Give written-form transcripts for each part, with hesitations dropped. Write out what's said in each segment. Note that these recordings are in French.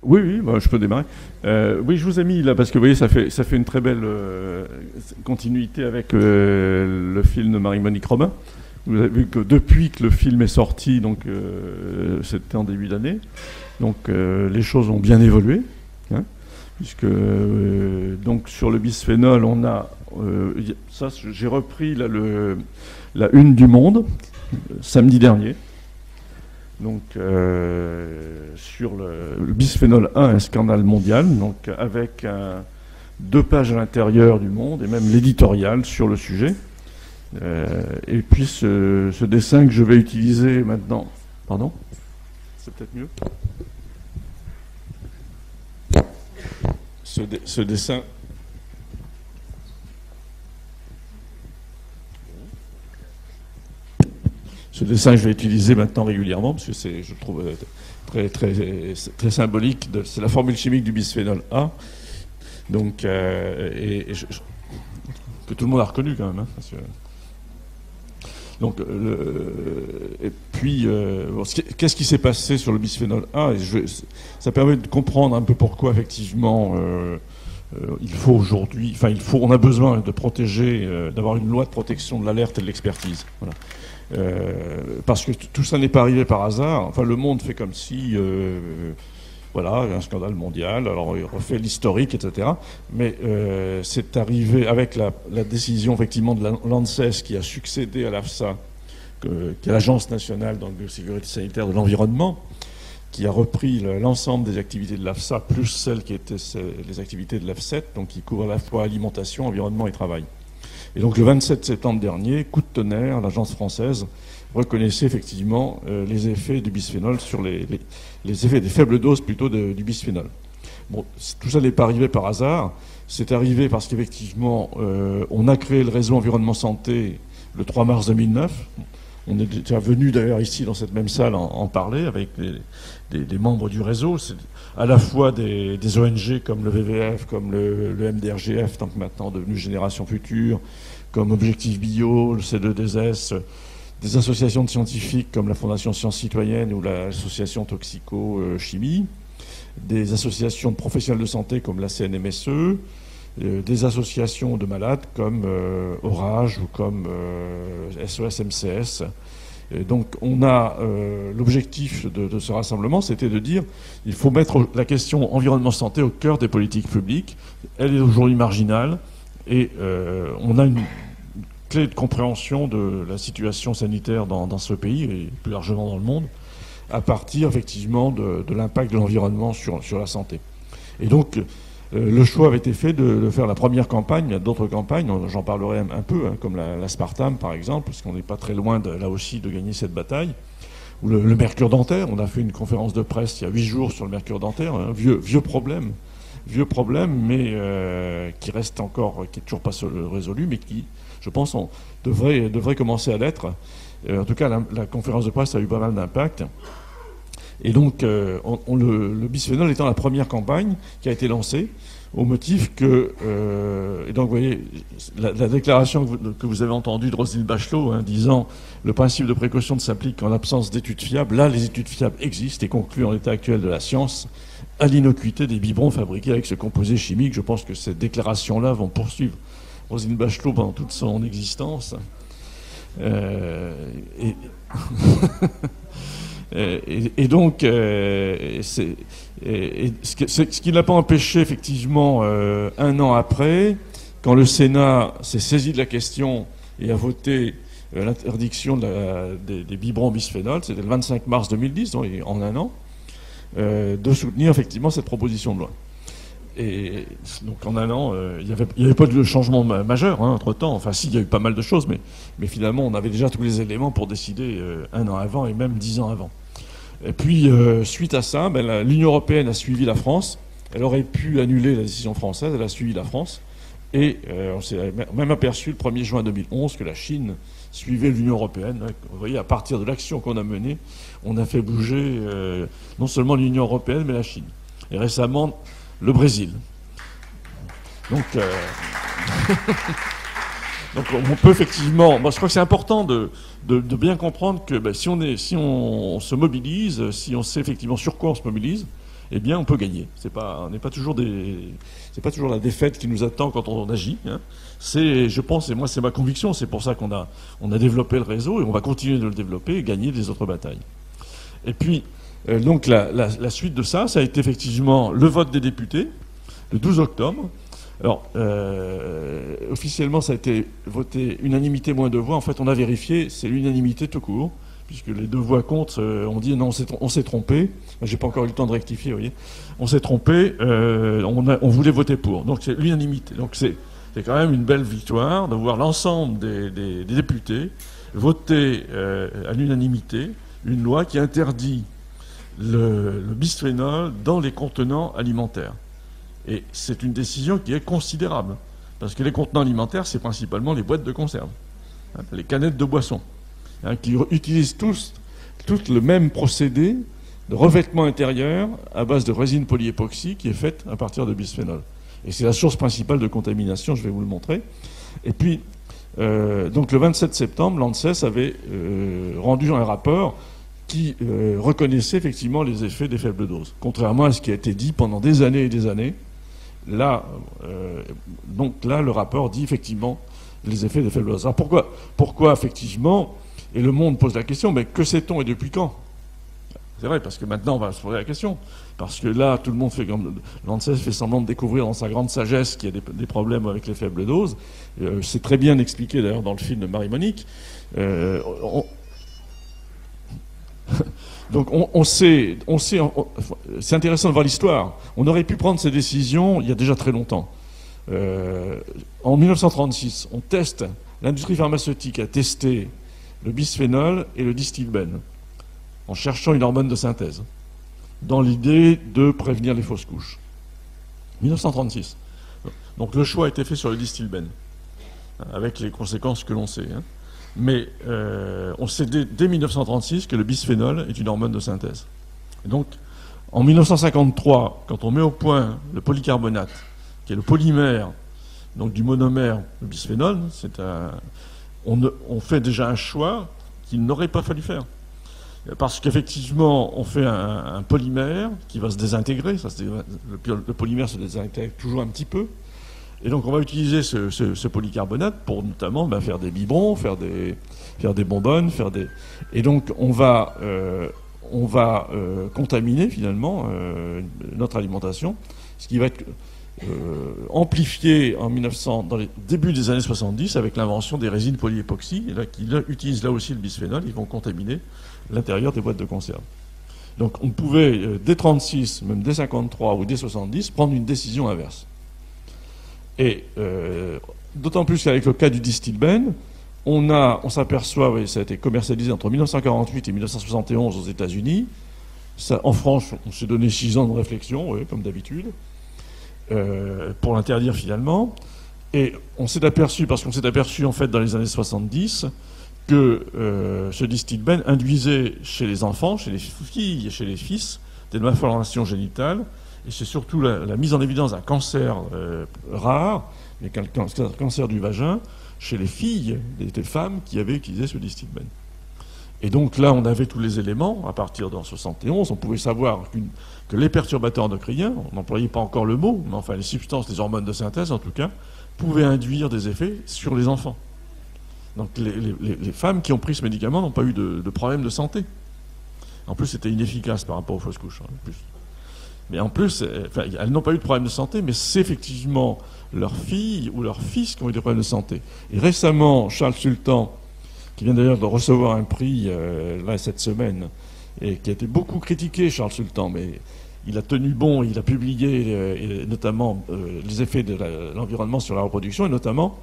Oui, oui, bah, je peux démarrer. Oui, je vous ai mis là parce que vous voyez, ça fait une très belle continuité avec le film de Marie-Monique Robin. Vous avez vu que depuis que le film est sorti, donc c'était en début d'année, donc les choses ont bien évolué, hein, puisque donc sur le bisphénol, on a ça, j'ai repris là, la une du Monde samedi dernier. Donc, sur le bisphénol A, un scandale mondial, donc avec 2 pages à l'intérieur du Monde et même l'éditorial sur le sujet. Et puis ce dessin que je vais utiliser maintenant. Pardon? C'est peut-être mieux. Ce dessin. Ce dessin, je vais utiliser maintenant régulièrement parce que c'est, je trouve, très, très, très symbolique. C'est la formule chimique du bisphénol A. Donc, que tout le monde a reconnu quand même. Hein, parce que, donc, et puis, qu'est-ce qui s'est passé sur le bisphénol A? Ça permet de comprendre un peu pourquoi, effectivement, il faut aujourd'hui, enfin, on a besoin de protéger, d'avoir une loi de protection de l'alerte et de l'expertise. Voilà. Parce que tout ça n'est pas arrivé par hasard. Enfin, le monde fait comme si, voilà, un scandale mondial. Alors, il refait l'historique, etc. Mais c'est arrivé avec la décision, effectivement, de l'ANSES qui a succédé à l'AFSA, qui est l'Agence nationale de sécurité sanitaire de l'environnement, qui a repris l'ensemble des activités de l'AFSA, plus celles qui étaient les activités de l'AFSET, donc qui couvrent à la fois alimentation, environnement et travail. Et donc le 27 septembre dernier, coup de tonnerre, l'agence française reconnaissait effectivement les effets du bisphénol sur les effets des faibles doses plutôt du bisphénol. Bon, tout ça n'est pas arrivé par hasard, c'est arrivé parce qu'effectivement on a créé le réseau environnement santé le 3 mars 2009. On est déjà venu d'ailleurs ici dans cette même salle en parler avec des membres du réseau. C'est à la fois des ONG comme le WWF, comme le MDRGF, donc maintenant devenu Génération Future, comme Objectif Bio, le C2DS, des associations de scientifiques comme la Fondation Sciences Citoyennes ou l'association Toxico-Chimie, des associations de professionnels de santé comme la CNMSE, des associations de malades comme Orage ou comme SOS-MCS. Donc on a l'objectif de ce rassemblement, c'était de dire il faut mettre la question environnement santé au cœur des politiques publiques. Elle est aujourd'hui marginale et on a une clé de compréhension de la situation sanitaire dans ce pays et plus largement dans le monde à partir effectivement de l'impact de l'environnement sur la santé. Et donc le choix avait été fait de faire la première campagne. Il y a d'autres campagnes, j'en parlerai un peu, hein, comme l'aspartame par exemple, parce qu'on n'est pas très loin là aussi de gagner cette bataille. Ou le mercure dentaire, on a fait une conférence de presse il y a 8 jours sur le mercure dentaire, un vieux problème, mais qui reste encore, qui n'est toujours pas résolu, mais qui, je pense, devrait commencer à l'être. En tout cas, la conférence de presse a eu pas mal d'impact. Et donc, le bisphénol étant la première campagne qui a été lancée, au motif que... et donc, vous voyez, la déclaration que vous avez entendue de Roselyne Bachelot, hein, disant « Le principe de précaution ne s'applique qu'en l'absence d'études fiables ». Là, les études fiables existent et concluent en l'état actuel de la science à l'innocuité des biberons fabriqués avec ce composé chimique. Je pense que ces déclarations-là vont poursuivre Roselyne Bachelot pendant toute son existence. Et donc, ce qui ne l'a pas empêché, effectivement, un an après, quand le Sénat s'est saisi de la question et a voté l'interdiction des biberons bisphénol, c'était le 25 mars 2010, donc en un an, de soutenir effectivement cette proposition de loi. Et donc en un an, il n'y avait pas de changement majeur, hein, entre-temps. Enfin si, il y a eu pas mal de choses, mais finalement on avait déjà tous les éléments pour décider un an avant et même 10 ans avant. Et puis, suite à ça, l'Union européenne a suivi la France. Elle aurait pu annuler la décision française, elle a suivi la France. Et on s'est même aperçu le 1er juin 2011 que la Chine suivait l'Union européenne. Vous voyez, à partir de l'action qu'on a menée, on a fait bouger non seulement l'Union européenne, mais la Chine. Et récemment, le Brésil. Donc... Donc on peut effectivement... Moi, je crois que c'est important de bien comprendre que si on se mobilise, si on sait effectivement sur quoi on se mobilise, eh bien, on peut gagner. On n'est pas toujours c'est pas toujours la défaite qui nous attend quand on agit. Hein. Je pense, et moi c'est ma conviction, c'est pour ça qu'on a développé le réseau et on va continuer de le développer et gagner des autres batailles. Et puis, donc la suite de ça, ça a été effectivement le vote des députés, le 12 octobre. Alors, officiellement, ça a été voté unanimité moins 2 voix. En fait, on a vérifié, c'est l'unanimité tout court, puisque les 2 voix contre, on dit non, on s'est trompé. J'ai pas encore eu le temps de rectifier, vous voyez. On s'est trompé, on voulait voter pour. Donc, c'est l'unanimité. Donc, c'est quand même une belle victoire de voir l'ensemble des députés voter à l'unanimité une loi qui interdit le bisphénol dans les contenants alimentaires. Et c'est une décision qui est considérable, parce que les contenants alimentaires, c'est principalement les boîtes de conserve, hein, les canettes de boissons, hein, qui utilisent tous le même procédé de revêtement intérieur à base de résine polyépoxy qui est faite à partir de bisphénol. Et c'est la source principale de contamination, je vais vous le montrer. Et puis, donc le 27 septembre, l'ANSES avait rendu un rapport qui reconnaissait effectivement les effets des faibles doses, contrairement à ce qui a été dit pendant des années et des années. Là, donc là, le rapport dit effectivement les effets des faibles doses. Alors pourquoi effectivement, et le monde pose la question, mais que sait-on et depuis quand? C'est vrai, parce que maintenant on va se poser la question. Parce que là, tout le monde fait comme l'ANSES fait semblant de découvrir dans sa grande sagesse qu'il y a des problèmes avec les faibles doses. C'est très bien expliqué d'ailleurs dans le film de Marie-Monique. Donc on sait, c'est intéressant de voir l'histoire. On aurait pu prendre ces décisions il y a déjà très longtemps. En 1936, l'industrie pharmaceutique a testé le bisphénol et le distilbène en cherchant une hormone de synthèse, dans l'idée de prévenir les fausses couches. 1936. Donc le choix a été fait sur le distilbène, avec les conséquences que l'on sait. Hein. Mais on sait dès 1936 que le bisphénol est une hormone de synthèse. Et donc, en 1953, quand on met au point le polycarbonate, qui est le polymère donc du monomère de bisphénol, on fait déjà un choix qu'il n'aurait pas fallu faire. Parce qu'effectivement, on fait un polymère qui va se désintégrer. Le polymère se désintègre toujours un petit peu. Et donc on va utiliser ce polycarbonate pour notamment faire des biberons, faire des bonbonnes, et donc on va contaminer finalement notre alimentation, ce qui va être amplifié dans les débuts des années 70 avec l'invention des résines polyépoxy, et là qui utilisent là aussi le bisphénol, ils vont contaminer l'intérieur des boîtes de conserve. Donc on pouvait dès 36, même dès 53 ou dès 70 prendre une décision inverse. Et d'autant plus qu'avec le cas du distilbène, on s'aperçoit, ça a été commercialisé entre 1948 et 1971 aux États-Unis. En France, on s'est donné 6 ans de réflexion, comme d'habitude, pour l'interdire finalement. Et on s'est aperçu, parce qu'on s'est aperçu en fait dans les années 70, que ce distilbène induisait chez les enfants, chez les filles et chez les fils, des malformations génitales. Et c'est surtout la mise en évidence d'un cancer rare, mais un cancer du vagin, chez les filles, des femmes qui avaient utilisé ce distilbène. Et donc là, on avait tous les éléments. À partir de 71, on pouvait savoir que les perturbateurs endocriniens, on n'employait pas encore le mot, mais enfin les substances, les hormones de synthèse en tout cas, pouvaient induire des effets sur les enfants. Donc les femmes qui ont pris ce médicament n'ont pas eu de problème de santé. En plus, c'était inefficace par rapport aux fausses couches. En plus. Mais en plus, elles n'ont pas eu de problème de santé, mais c'est effectivement leurs filles ou leurs fils qui ont eu des problèmes de santé. Et récemment, Charles Sultan, qui vient d'ailleurs de recevoir un prix là cette semaine, et qui a été beaucoup critiqué, Charles Sultan, mais il a tenu bon, il a publié notamment les effets de l'environnement sur la reproduction, et notamment,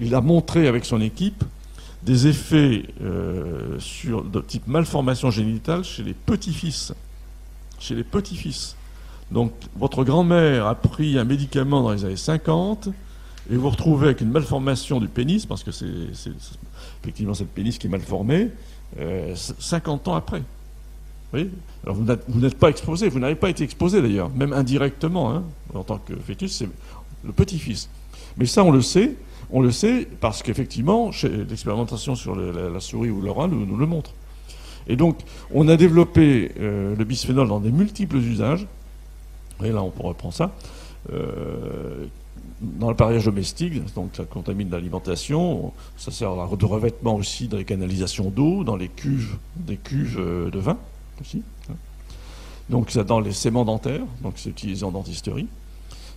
il a montré avec son équipe des effets de type malformation génitale chez les petits-fils. Chez les petits-fils. Donc, votre grand-mère a pris un médicament dans les années 50 et vous vous retrouvez avec une malformation du pénis, parce que c'est effectivement c'est le pénis qui est mal formé, 50 ans après. Vous voyez ? Alors, vous n'êtes pas exposé, vous n'avez pas été exposé d'ailleurs, même indirectement, hein, en tant que fœtus, c'est le petit-fils. Mais ça, on le sait parce qu'effectivement, l'expérimentation sur la souris ou l'oral nous le montre. Et donc, on a développé le bisphénol dans des multiples usages. Et là, on reprend ça. Dans l'appareillage domestique, donc ça contamine l'alimentation, ça sert de revêtement aussi dans les canalisations d'eau, dans les cuves, des cuves de vin aussi. Donc ça dans les séments dentaires, donc c'est utilisé en dentisterie.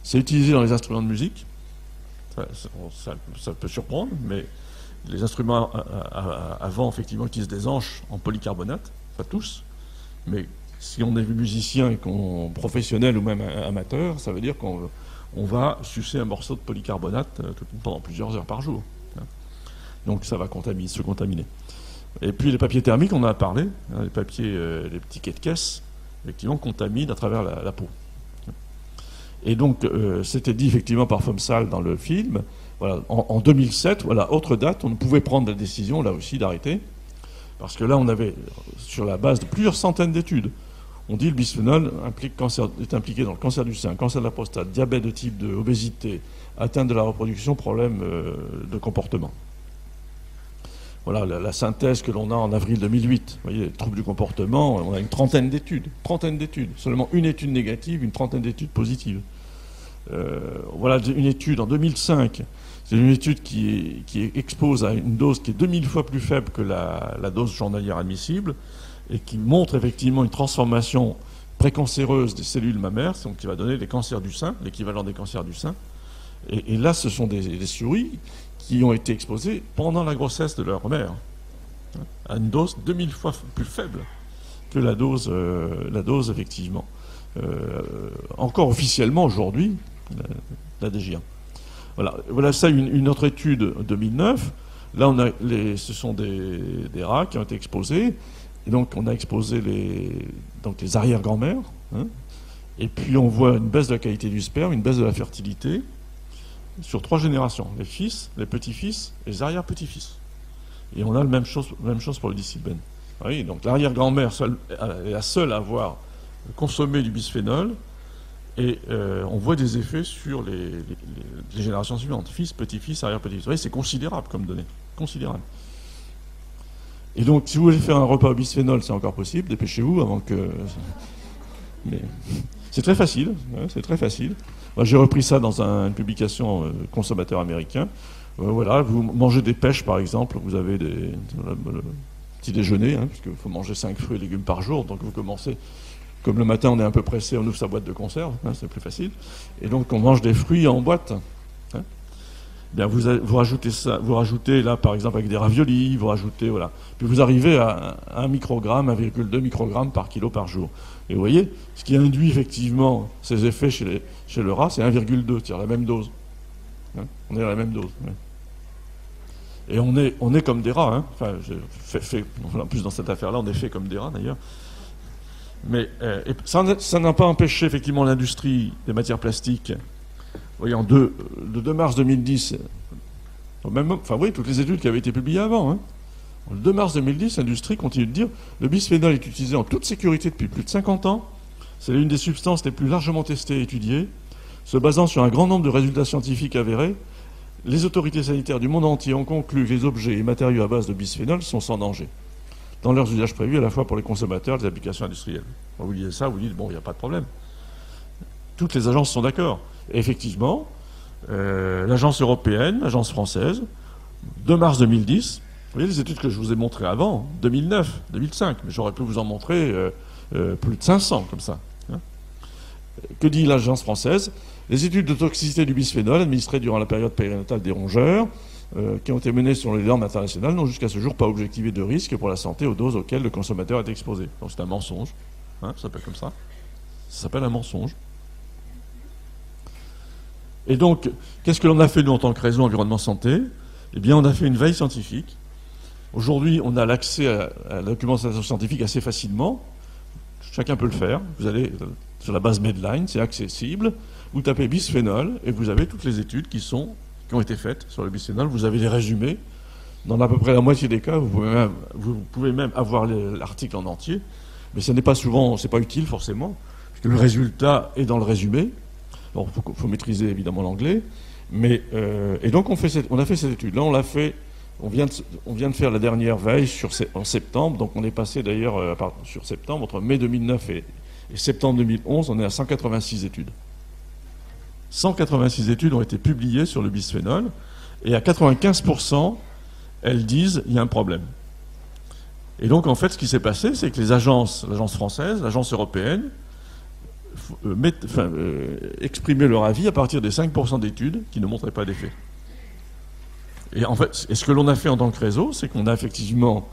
C'est utilisé dans les instruments de musique. Ça peut surprendre, mais les instruments avant, effectivement, utilisent des anches en polycarbonate, pas tous, mais si on est musicien et qu'on professionnel ou même amateur, ça veut dire qu'on va sucer un morceau de polycarbonate pendant plusieurs heures par jour. Donc ça va se contaminer. Et puis les papiers thermiques, on en a parlé, les papiers, les petits quais de caisse, effectivement, contaminent à travers la peau. Et donc, c'était dit effectivement par Fomsal dans le film. Voilà, en 2007, voilà, autre date, on pouvait prendre la décision, là aussi, d'arrêter. Parce que là, on avait, sur la base de plusieurs centaines d'études, on dit que le bisphénol est impliqué dans le cancer du sein, cancer de la prostate, diabète de type 2, obésité, atteinte de la reproduction, problème de comportement. Voilà la synthèse que l'on a en avril 2008. Vous voyez, les troubles du comportement, on a une trentaine d'études. Seulement une étude négative, une trentaine d'études positives. Voilà une étude en 2005. C'est une étude qui expose à une dose qui est 2000 fois plus faible que la dose journalière admissible et qui montre effectivement une transformation précancéreuse des cellules mammaires, donc qui va donner des cancers du sein, l'équivalent des cancers du sein. Et là, ce sont des souris qui ont été exposées pendant la grossesse de leur mère, à une dose 2000 fois plus faible que la dose effectivement. Encore officiellement aujourd'hui, la DGA. Voilà ça, une autre étude 2009. Là, ce sont des rats qui ont été exposés. Et donc, on a exposé les arrière-grand-mères. Et puis, on voit une baisse de la qualité du sperme, une baisse de la fertilité sur 3 générations. Les fils, les petits-fils et les arrière-petits-fils. Et on a la même chose pour le disylbène. Oui, donc, l'arrière-grand-mère est la seule à avoir consommé du bisphénol. Et on voit des effets sur les générations suivantes. Fils, petit-fils, arrière-petit-fils. Vous voyez, c'est considérable comme données. Considérable. Et donc, si vous voulez faire un repas au bisphénol, c'est encore possible. Dépêchez-vous avant que... Mais c'est très facile. C'est très facile. Moi, j'ai repris ça dans une publication consommateur américain. Voilà, vous mangez des pêches, par exemple. Vous avez le petit déjeuner, puisqu'il faut manger 5 fruits et légumes par jour. Donc, vous commencez... Comme le matin, on est un peu pressé, on ouvre sa boîte de conserve, c'est plus facile. Et donc, on mange des fruits en boîte. Bien, vous rajoutez là, par exemple, avec des raviolis, vous rajoutez, voilà. Puis vous arrivez à 1 microgramme, 1,2 microgramme par kilo par jour. Et vous voyez, ce qui induit effectivement ces effets chez le rat, c'est 1,2, c'est-à-dire la même dose. On est à la même dose. Et on est comme des rats. Enfin, en plus, dans cette affaire-là, on est fait comme des rats, d'ailleurs. Mais ça n'a pas empêché effectivement l'industrie des matières plastiques. Vous voyez, le 2 mars 2010, toutes les études qui avaient été publiées avant. Le 2 mars 2010, l'industrie continue de dire le bisphénol est utilisé en toute sécurité depuis plus de 50 ans. C'est l'une des substances les plus largement testées et étudiées. Se basant sur un grand nombre de résultats scientifiques avérés, les autorités sanitaires du monde entier ont conclu que les objets et matériaux à base de bisphénol sont sans danger dans leurs usages prévus, à la fois pour les consommateurs et les applications industrielles. Quand vous lisez ça, vous dites, bon, il n'y a pas de problème. Toutes les agences sont d'accord. Et effectivement, l'agence européenne, l'agence française, 2 mars 2010, vous voyez les études que je vous ai montrées avant, 2009, 2005, mais j'aurais pu vous en montrer plus de 500 comme ça. Que dit l'agence française? Les études de toxicité du bisphénol administrées durant la période périnatale des rongeurs qui ont été menées sur les normes internationales n'ont jusqu'à ce jour pas objectivé de risque pour la santé aux doses auxquelles le consommateur est exposé. Donc c'est un mensonge. Ça s'appelle comme ça. Ça s'appelle un mensonge. Et donc, qu'est-ce que l'on a fait, nous, en tant que réseau environnement santé? Eh bien, on a fait une veille scientifique. Aujourd'hui, on a l'accès à la documentation scientifique assez facilement. Chacun peut le faire. Vous allez sur la base Medline, c'est accessible. Vous tapez bisphénol et vous avez toutes les études qui ont été faites sur le bisphénol. Vous avez les résumés. Dans à peu près la moitié des cas, vous pouvez même avoir l'article en entier. Mais ce n'est pas souvent, c'est pas utile forcément, parce que le résultat est dans le résumé. Bon, il faut maîtriser évidemment l'anglais. Mais et donc on a fait cette étude. Là, on vient de faire la dernière veille en septembre. Donc on est passé d'ailleurs sur septembre, entre mai 2009 Et septembre 2011, on est à 186 études. 186 études ont été publiées sur le bisphénol, et à 95%, elles disent qu'il y a un problème. Et donc, en fait, ce qui s'est passé, c'est que les agences, l'agence française, l'agence européenne, exprimaient leur avis à partir des 5% d'études qui ne montraient pas d'effet. Et en fait, ce que l'on a fait en tant que réseau, c'est qu'on a effectivement...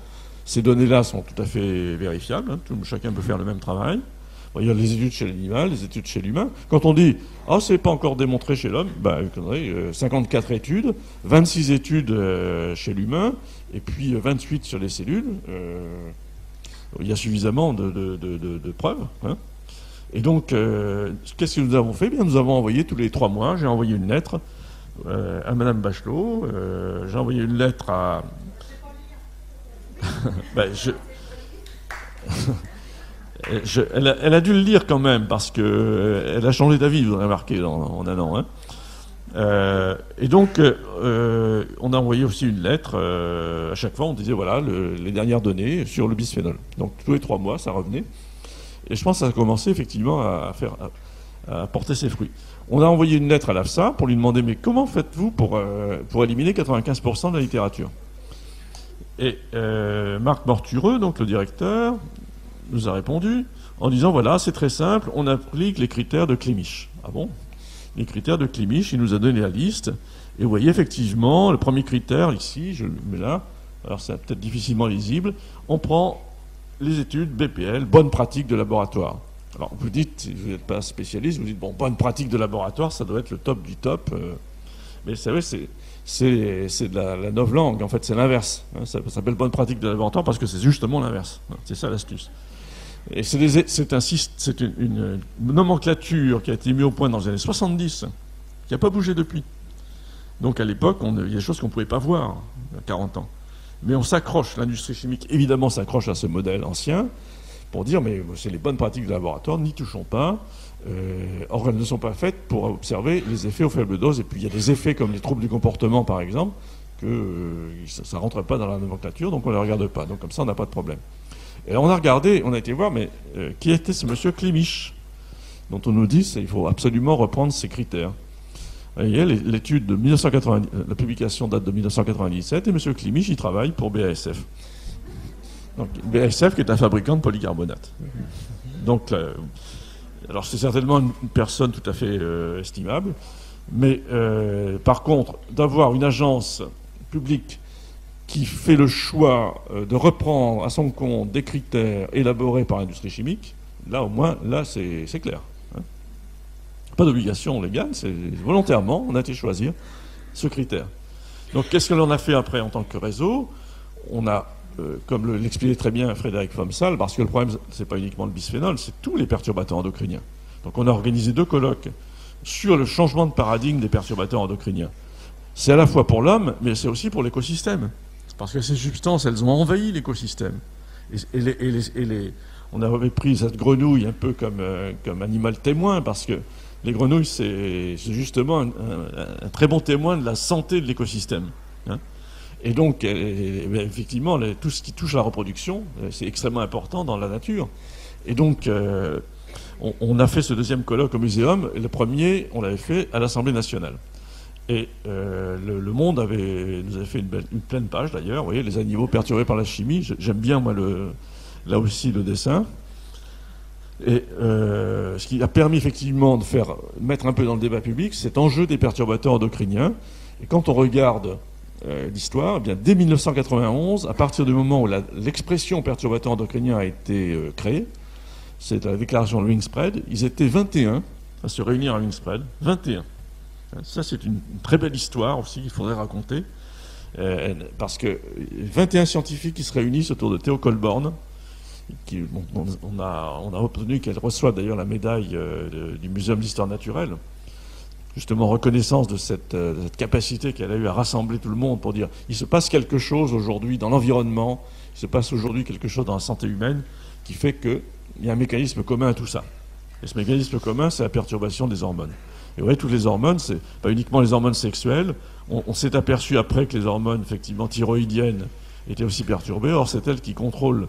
Ces données-là sont tout à fait vérifiables, hein, chacun peut faire le même travail. Bon, il y a les études chez l'animal, les études chez l'humain. Quand on dit « Ah, c'est pas encore démontré chez l'homme », 54 études, 26 études chez l'humain, et puis 28 sur les cellules. Il y a suffisamment de preuves. Hein. Et donc, qu'est-ce que nous avons fait? Bien, nous avons envoyé tous les 3 mois, j'ai envoyé une lettre à Madame Bachelot, j'ai envoyé une lettre à... elle a dû le lire quand même, parce qu'elle a changé d'avis, vous avez remarqué, en un an. Hein. Et donc, on a envoyé aussi une lettre. À chaque fois, on disait, voilà, les dernières données sur le bisphénol. Donc, tous les 3 mois, ça revenait. Et je pense que ça a commencé, effectivement, à porter ses fruits. On a envoyé une lettre à l'AFSA pour lui demander, mais comment faites-vous pour éliminer 95% de la littérature? Et Marc Mortureux, donc le directeur, nous a répondu en disant, voilà, c'est très simple, on applique les critères de Clémiche. Ah bon? Les critères de Clémiche, il nous a donné la liste. Et vous voyez, effectivement, le premier critère, ici, je le mets là, alors c'est peut-être difficilement lisible, on prend les études BPL, bonnes pratiques de laboratoire. Alors vous dites, si vous n'êtes pas spécialiste, vous dites, bon, bonne pratique de laboratoire, ça doit être le top du top. Mais vous savez, c'est de la novlangue, en fait, c'est l'inverse. Hein, ça s'appelle bonne pratique de laboratoire parce que c'est justement l'inverse. Hein, c'est ça l'astuce. Et c'est une nomenclature qui a été mise au point dans les années 70, qui n'a pas bougé depuis. Donc à l'époque, il y a des choses qu'on ne pouvait pas voir, il y a 40 ans. Mais on s'accroche, l'industrie chimique évidemment s'accroche à ce modèle ancien, pour dire, mais c'est les bonnes pratiques de laboratoire, n'y touchons pas. Or, elles ne sont pas faites pour observer les effets aux faibles doses. Et puis, il y a des effets comme les troubles du comportement, par exemple, que ça ne rentre pas dans la nomenclature, donc on ne les regarde pas. Donc, comme ça, on n'a pas de problème. Et on a regardé, on a été voir, mais qui était ce monsieur Clémiche, dont on nous dit qu'il faut absolument reprendre ses critères. Vous voyez, l'étude de 1990, la publication date de 1997, et monsieur Clémiche, il travaille pour BASF. Donc, BASF qui est un fabricant de polycarbonate. Donc, alors c'est certainement une personne tout à fait estimable, mais par contre, d'avoir une agence publique qui fait le choix de reprendre à son compte des critères élaborés par l'industrie chimique, là au moins, là c'est clair. Hein. Pas d'obligation légale, c'est volontairement, on a été choisir ce critère. Donc qu'est-ce que l'on a fait après en tant que réseau? On a comme l'expliquait très bien Frédéric Fomsal, parce que le problème, c'est pas uniquement le bisphénol, c'est tous les perturbateurs endocriniens. Donc on a organisé 2 colloques sur le changement de paradigme des perturbateurs endocriniens. C'est à la fois pour l'homme, mais c'est aussi pour l'écosystème. Parce que ces substances, elles ont envahi l'écosystème. On avait pris cette grenouille un peu comme animal témoin, parce que les grenouilles, c'est justement un très bon témoin de la santé de l'écosystème. Hein. Et donc, effectivement, tout ce qui touche à la reproduction, c'est extrêmement important dans la nature. Et donc, on a fait ce 2e colloque au muséum, et le premier, on l'avait fait à l'Assemblée nationale. Et le Monde nous avait fait une pleine page, d'ailleurs. Vous voyez, les animaux perturbés par la chimie. J'aime bien, moi, là aussi, le dessin. Et ce qui a permis, effectivement, de mettre un peu dans le débat public cet enjeu des perturbateurs endocriniens. Et quand on regarde l'histoire, eh bien, dès 1991, à partir du moment où l'expression perturbateur endocrinien a été créée, c'est la déclaration de Wingspread, ils étaient 21 à se réunir à Wingspread, 21. Ça, c'est une très belle histoire aussi qu'il faudrait raconter, parce que 21 scientifiques qui se réunissent autour de Theo Colborn, on a obtenu qu'elle reçoive d'ailleurs la médaille du Muséum d'histoire naturelle, justement reconnaissance de cette capacité qu'elle a eue à rassembler tout le monde pour dire il se passe quelque chose aujourd'hui dans l'environnement, il se passe aujourd'hui quelque chose dans la santé humaine qui fait qu'il y a un mécanisme commun à tout ça. Et ce mécanisme commun, c'est la perturbation des hormones. Et vous voyez, toutes les hormones, c'est pas uniquement les hormones sexuelles. On s'est aperçu après que les hormones, effectivement, thyroïdiennes étaient aussi perturbées. Or, c'est elles qui contrôlent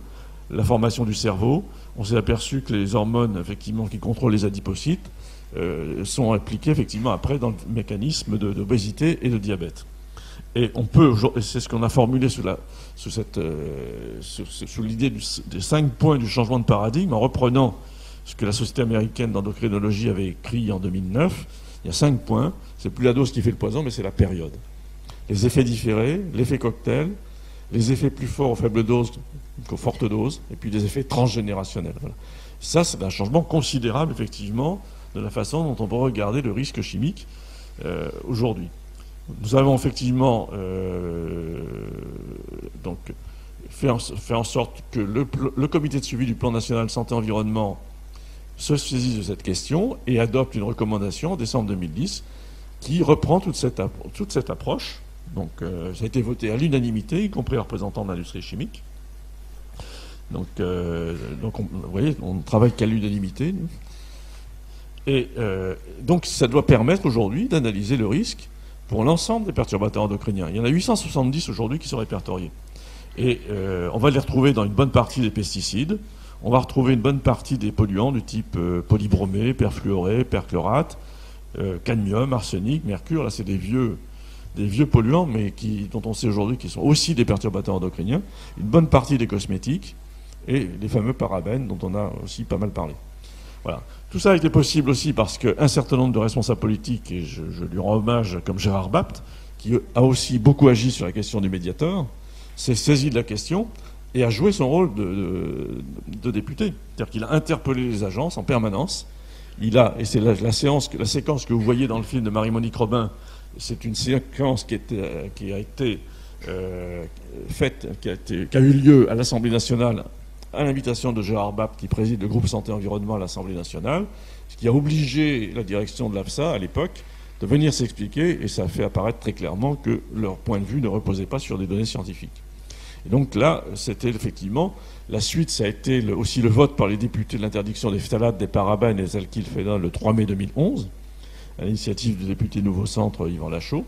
la formation du cerveau. On s'est aperçu que les hormones, effectivement, qui contrôlent les adipocytes, sont impliquées, effectivement, après dans le mécanisme d'obésité et de diabète. Et on peut, c'est ce qu'on a formulé sous l'idée des 5 points du changement de paradigme, en reprenant ce que la Société américaine d'endocrinologie avait écrit en 2009. Il y a 5 points. C'est plus la dose qui fait le poison, mais c'est la période. Les effets différés, l'effet cocktail, les effets plus forts aux faibles doses qu'aux fortes doses, et puis des effets transgénérationnels. Voilà. Ça, c'est un changement considérable, effectivement, de la façon dont on peut regarder le risque chimique aujourd'hui. Nous avons effectivement donc fait en sorte que le comité de suivi du plan national santé-environnement se saisisse de cette question et adopte une recommandation en décembre 2010 qui reprend toute cette approche. Donc ça a été voté à l'unanimité, y compris les représentants de l'industrie chimique. Donc vous voyez, on ne travaille qu'à l'unanimité. Et donc ça doit permettre aujourd'hui d'analyser le risque pour l'ensemble des perturbateurs endocriniens. Il y en a 870 aujourd'hui qui sont répertoriés. Et on va les retrouver dans une bonne partie des pesticides. On va retrouver une bonne partie des polluants du type polybromé, perfluoré, perchlorate, cadmium, arsenic, mercure. Là, c'est des vieux polluants, mais dont on sait aujourd'hui qu'ils sont aussi des perturbateurs endocriniens. Une bonne partie des cosmétiques et les fameux parabènes dont on a aussi pas mal parlé. Voilà. Tout ça a été possible aussi parce qu'un certain nombre de responsables politiques, et je lui rends hommage, comme Gérard Bapt, qui a aussi beaucoup agi sur la question du médiateur, s'est saisi de la question et a joué son rôle de député. C'est-à-dire qu'il a interpellé les agences en permanence. Et c'est la séquence que vous voyez dans le film de Marie-Monique Robin, c'est une séquence qui a été faite, qui a eu lieu à l'Assemblée nationale à l'invitation de Gérard Bapt, qui préside le groupe Santé-Environnement à l'Assemblée nationale, ce qui a obligé la direction de l'AFSA, à l'époque, de venir s'expliquer, et ça a fait apparaître très clairement que leur point de vue ne reposait pas sur des données scientifiques. Et donc là, c'était effectivement, la suite, ça a été aussi le vote par les députés de l'interdiction des phtalates, des parabènes et des alkylphénols le 3 mai 2011, à l'initiative du député Nouveau Centre, Yvan Lachaud,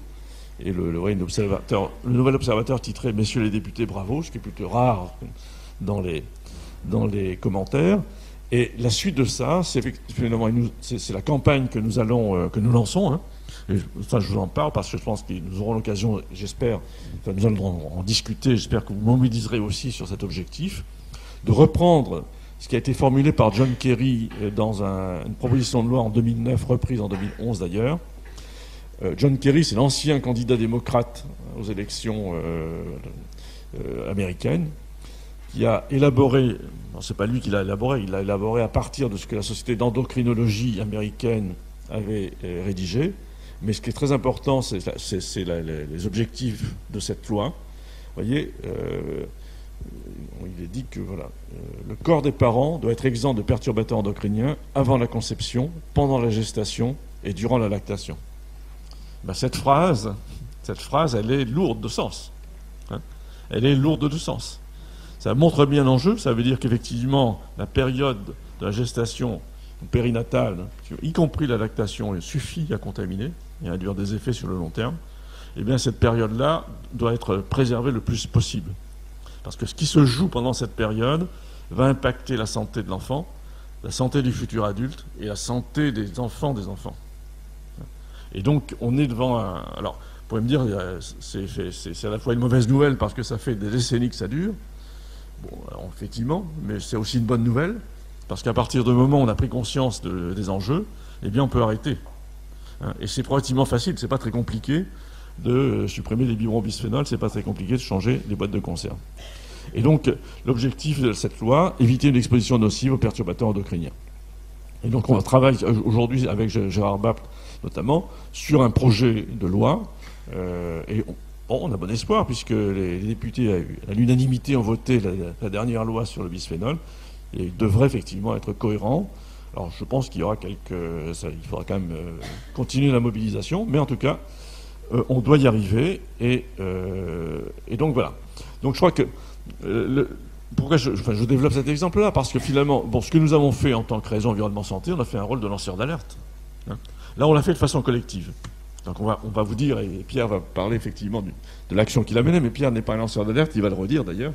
et le nouvel observateur titré « Messieurs les députés, bravo », ce qui est plutôt rare dans les commentaires. Et la suite de ça, c'est la campagne que nous lançons. Hein. Et ça, je vous en parle parce que je pense que nous aurons l'occasion, j'espère, nous allons en discuter, j'espère que vous mobiliserez aussi sur cet objectif, de reprendre ce qui a été formulé par John Kerry dans une proposition de loi en 2009, reprise en 2011 d'ailleurs. John Kerry, c'est l'ancien candidat démocrate aux élections américaines, qui a élaboré, non, c'est pas lui qui l'a élaboré, il l'a élaboré à partir de ce que la Société d'endocrinologie américaine avait rédigé. Mais ce qui est très important, c'est les objectifs de cette loi. Vous voyez, il est dit que voilà, le corps des parents doit être exempt de perturbateurs endocriniens avant la conception, pendant la gestation et durant la lactation. Ben, cette phrase, elle est lourde de sens. Hein. Elle est lourde de sens. Ça montre bien l'enjeu. Ça veut dire qu'effectivement, la période de la gestation périnatale, y compris la lactation, suffit à contaminer et à induire des effets sur le long terme. Eh bien, cette période-là doit être préservée le plus possible. Parce que ce qui se joue pendant cette période va impacter la santé de l'enfant, la santé du futur adulte et la santé des enfants des enfants. Et donc, on est devant un... Alors, vous pouvez me dire, c'est à la fois une mauvaise nouvelle parce que ça fait des décennies que ça dure. Bon, alors, effectivement, mais c'est aussi une bonne nouvelle parce qu'à partir du moment où on a pris conscience des enjeux, eh bien, on peut arrêter. Hein, et c'est relativement facile, c'est pas très compliqué de supprimer les biberons bisphénol, c'est pas très compliqué de changer les boîtes de conserve. Et donc, l'objectif de cette loi, éviter une exposition nocive aux perturbateurs endocriniens. Et donc, on travaille aujourd'hui avec Gérard Bapt, notamment, sur un projet de loi, et on a bon espoir, puisque les députés, à l'unanimité, ont voté la dernière loi sur le bisphénol, et il devrait effectivement être cohérent. Alors, je pense qu'il y aura il faudra quand même continuer la mobilisation, mais en tout cas, on doit y arriver, et donc voilà. Donc je crois que pourquoi je développe cet exemple-là, parce que finalement, bon, ce que nous avons fait en tant que réseau environnement santé, on a fait un rôle de lanceur d'alerte. Hein. Là, on l'a fait de façon collective. Donc on va vous dire, et Pierre va parler effectivement de l'action qu'il a menée, mais Pierre n'est pas un lanceur d'alerte, il va le redire d'ailleurs.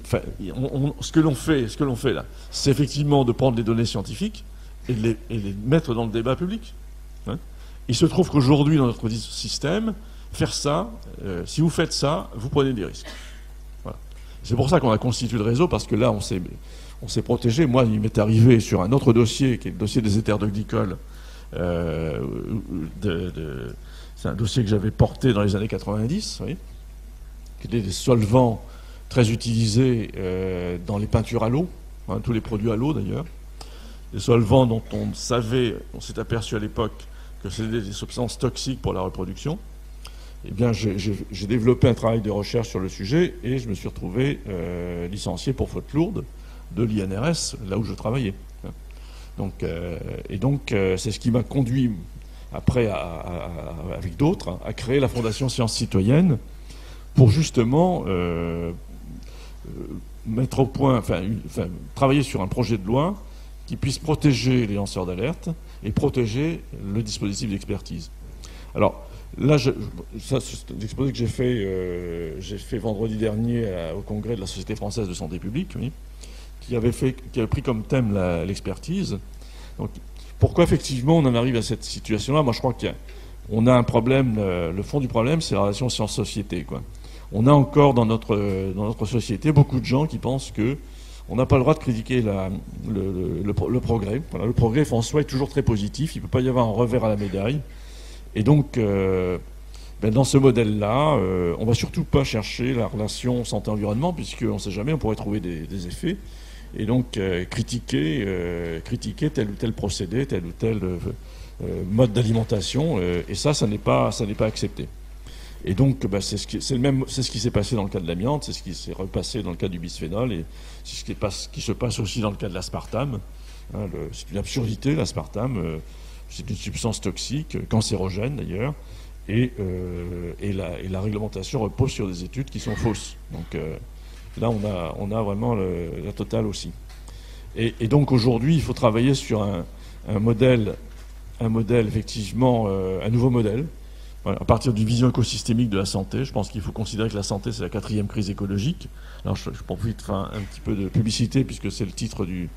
Enfin, ce que l'on fait là, c'est effectivement de prendre les données scientifiques et de les mettre dans le débat public. Hein. Il se trouve qu'aujourd'hui, dans notre système, faire ça, si vous faites ça, vous prenez des risques. Voilà. C'est pour ça qu'on a constitué le réseau, parce que là, on s'est protégé. Moi, il m'est arrivé sur un autre dossier, qui est le dossier des éthers de glycol. C'est un dossier que j'avais porté dans les années 90, oui, qui était des solvants très utilisés dans les peintures à l'eau, hein, tous les produits à l'eau d'ailleurs. Des solvants dont on s'est aperçu à l'époque que c'était des substances toxiques pour la reproduction. Eh bien, j'ai développé un travail de recherche sur le sujet et je me suis retrouvé licencié pour faute lourde de l'INRS, là où je travaillais. Donc, c'est ce qui m'a conduit, après, avec d'autres, à créer la Fondation Sciences Citoyennes pour justement mettre au point, travailler sur un projet de loi qui puisse protéger les lanceurs d'alerte et protéger le dispositif d'expertise. Alors, là, c'est l'exposé que j'ai fait vendredi dernier au congrès de la Société française de santé publique, oui, qui avait pris comme thème l'expertise. Donc, pourquoi effectivement on en arrive à cette situation-là? Moi, je crois qu'on a un problème. Le fond du problème, c'est la relation science-société, quoi. On a encore dans notre société beaucoup de gens qui pensent que on n'a pas le droit de critiquer le progrès. Voilà, le progrès, François, est toujours très positif. Il ne peut pas y avoir un revers à la médaille. Et donc, dans ce modèle-là, on ne va surtout pas chercher la relation santé-environnement, puisqu'on ne sait jamais, on pourrait trouver des effets. Et donc, critiquer tel ou tel procédé, tel ou tel mode d'alimentation. Et ça n'est pas accepté. Et donc, c'est ce qui s'est passé dans le cas de l'amiante, c'est ce qui s'est repassé dans le cas du bisphénol, et c'est ce qui se passe aussi dans le cas de l'aspartame. Hein, c'est une absurdité, l'aspartame. C'est une substance toxique, cancérogène d'ailleurs, et la réglementation repose sur des études qui sont fausses. Donc là, on a vraiment la totale aussi. Et donc aujourd'hui, il faut travailler sur un modèle effectivement, un nouveau modèle. Voilà, à partir d'une vision écosystémique de la santé. Je pense qu'il faut considérer que la santé, c'est la 4e crise écologique. Alors, je profite de faire un petit peu de publicité, puisque c'est le titre du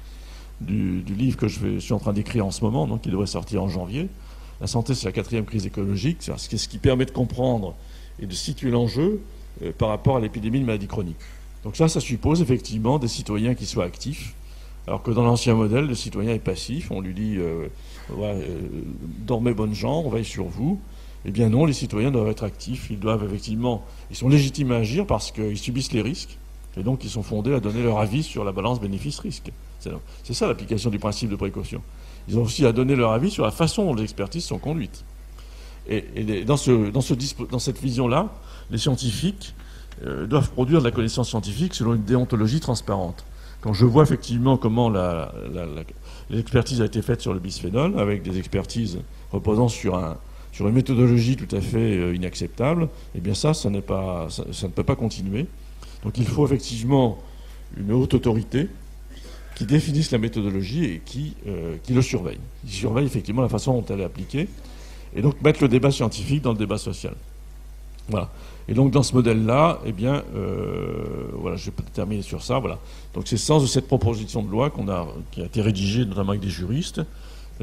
livre que je suis en train d'écrire en ce moment, donc qui devrait sortir en janvier. La santé, c'est la 4e crise écologique. C'est ce qui permet de comprendre et de situer l'enjeu par rapport à l'épidémie de maladies chroniques. Donc ça suppose effectivement des citoyens qui soient actifs, alors que dans l'ancien modèle, le citoyen est passif. On lui dit dormez bonnes gens, on veille sur vous. Eh bien non, les citoyens doivent être actifs, ils sont légitimes à agir parce qu'ils subissent les risques, et donc ils sont fondés à donner leur avis sur la balance bénéfice-risque. C'est ça l'application du principe de précaution. Ils ont aussi à donner leur avis sur la façon dont les expertises sont conduites. Et dans cette vision-là, les scientifiques doivent produire de la connaissance scientifique selon une déontologie transparente. Quand je vois effectivement comment l'expertise a été faite sur le bisphénol, avec des expertises reposant sur une méthodologie tout à fait inacceptable, eh bien ça ne peut pas continuer. Donc il faut effectivement une haute autorité qui définisse la méthodologie et qui le surveille. Qui surveille effectivement la façon dont elle est appliquée, et donc mettre le débat scientifique dans le débat social. Voilà. Et donc dans ce modèle-là, eh bien, voilà, je vais peut-être terminer sur ça. Voilà. Donc c'est le sens de cette proposition de loi qui a été rédigée notamment avec des juristes,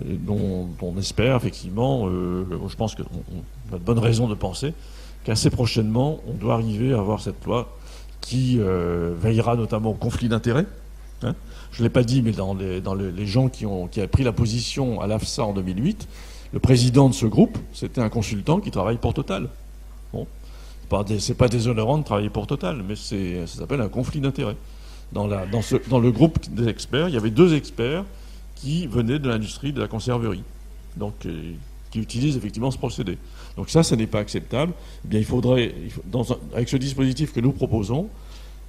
dont on espère effectivement, je pense qu'on a de bonnes raisons de penser qu'assez prochainement, on doit arriver à avoir cette loi qui veillera notamment au conflit d'intérêts. Hein. Je ne l'ai pas dit, mais dans les gens qui ont pris la position à l'AFSA en 2008, le président de ce groupe, c'était un consultant qui travaille pour Total. Bon, c'est pas déshonorant de travailler pour Total, mais ça s'appelle un conflit d'intérêts. Dans le groupe des experts, il y avait 2 experts qui venaient de l'industrie de la conserverie, donc qui utilisent effectivement ce procédé. Donc ça n'est pas acceptable. Eh bien, avec ce dispositif que nous proposons,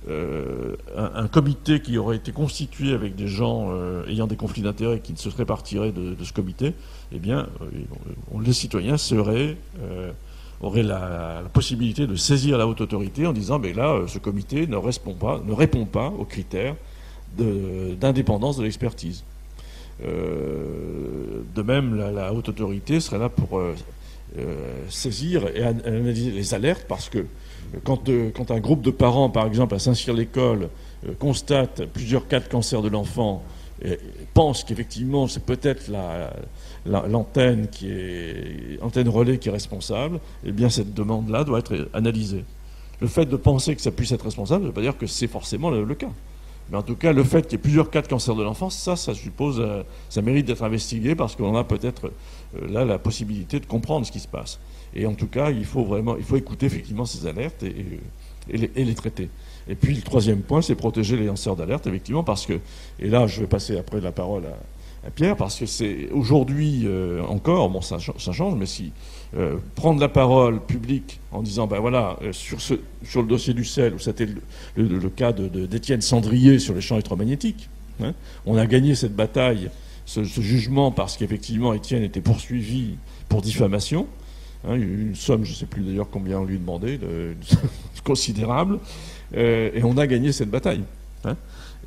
un comité qui aurait été constitué avec des gens ayant des conflits d'intérêts qui se répartiraient de ce comité, eh bien, les citoyens auraient la possibilité de saisir la haute autorité en disant, mais là, ce comité ne répond pas aux critères d'indépendance de l'expertise. De même, la haute autorité serait là pour saisir et analyser les alertes, parce que quand un groupe de parents, par exemple, à Saint-Cyr-l'École, constate plusieurs cas de cancer de l'enfant et pense qu'effectivement c'est peut-être l'antenne antenne relais qui est responsable, eh bien cette demande-là doit être analysée. Le fait de penser que ça puisse être responsable, ça ne veut pas dire que c'est forcément le cas. Mais en tout cas, le fait qu'il y ait plusieurs cas de cancer de l'enfant, ça suppose, ça mérite d'être investigué, parce qu'on a peut-être là la possibilité de comprendre ce qui se passe. Et en tout cas, il faut écouter effectivement ces alertes et les traiter. Et puis le troisième point, c'est protéger les lanceurs d'alerte, effectivement, parce que, et là je vais passer après la parole à Pierre, parce que c'est aujourd'hui encore, bon ça change, mais si prendre la parole publique en disant, ben voilà, sur le dossier du sel, où c'était le cas d'Étienne Sandrier sur les champs électromagnétiques, hein, on a gagné cette bataille, ce jugement, parce qu'effectivement Étienne était poursuivi pour diffamation, hein, une somme, je ne sais plus d'ailleurs combien on lui demandait, considérable, et on a gagné cette bataille. Hein.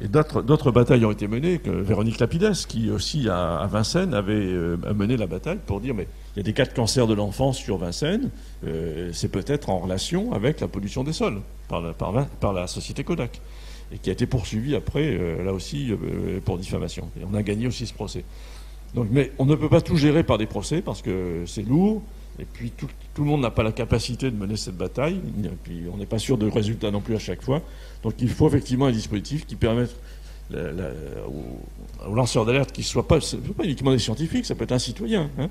Et d'autres batailles ont été menées, que Véronique Lapides, qui aussi à Vincennes avait mené la bataille pour dire, mais il y a des cas de cancer de l'enfance sur Vincennes, c'est peut-être en relation avec la pollution des sols par la société Kodak, et qui a été poursuivie après, là aussi, pour diffamation. Et on a gagné aussi ce procès. Donc, mais on ne peut pas tout gérer par des procès, parce que c'est lourd, et puis tout le monde n'a pas la capacité de mener cette bataille, et puis on n'est pas sûr de résultats non plus à chaque fois. Donc il faut effectivement un dispositif qui permette aux lanceurs d'alerte, qui ne soient pas uniquement des scientifiques, ça peut être un citoyen, hein,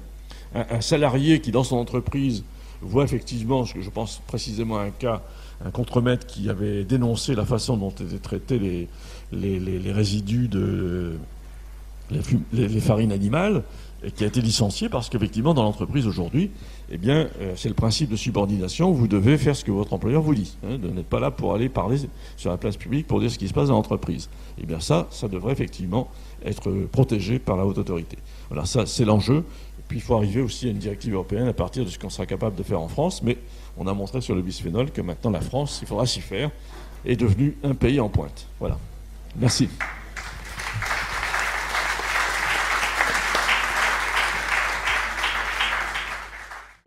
un salarié qui dans son entreprise voit effectivement, ce que je pense précisément à un contremaître qui avait dénoncé la façon dont étaient traités les résidus les farines animales, et qui a été licencié parce qu'effectivement dans l'entreprise aujourd'hui, eh bien, c'est le principe de subordination, vous devez faire ce que votre employeur vous dit, hein, vous n'êtes pas là pour aller parler sur la place publique pour dire ce qui se passe dans l'entreprise. Eh bien ça devrait effectivement être protégé par la haute autorité. Voilà, ça c'est l'enjeu. Et puis il faut arriver aussi à une directive européenne à partir de ce qu'on sera capable de faire en France, mais on a montré sur le bisphénol que maintenant la France, il faudra s'y faire, est devenue un pays en pointe. Voilà. Merci.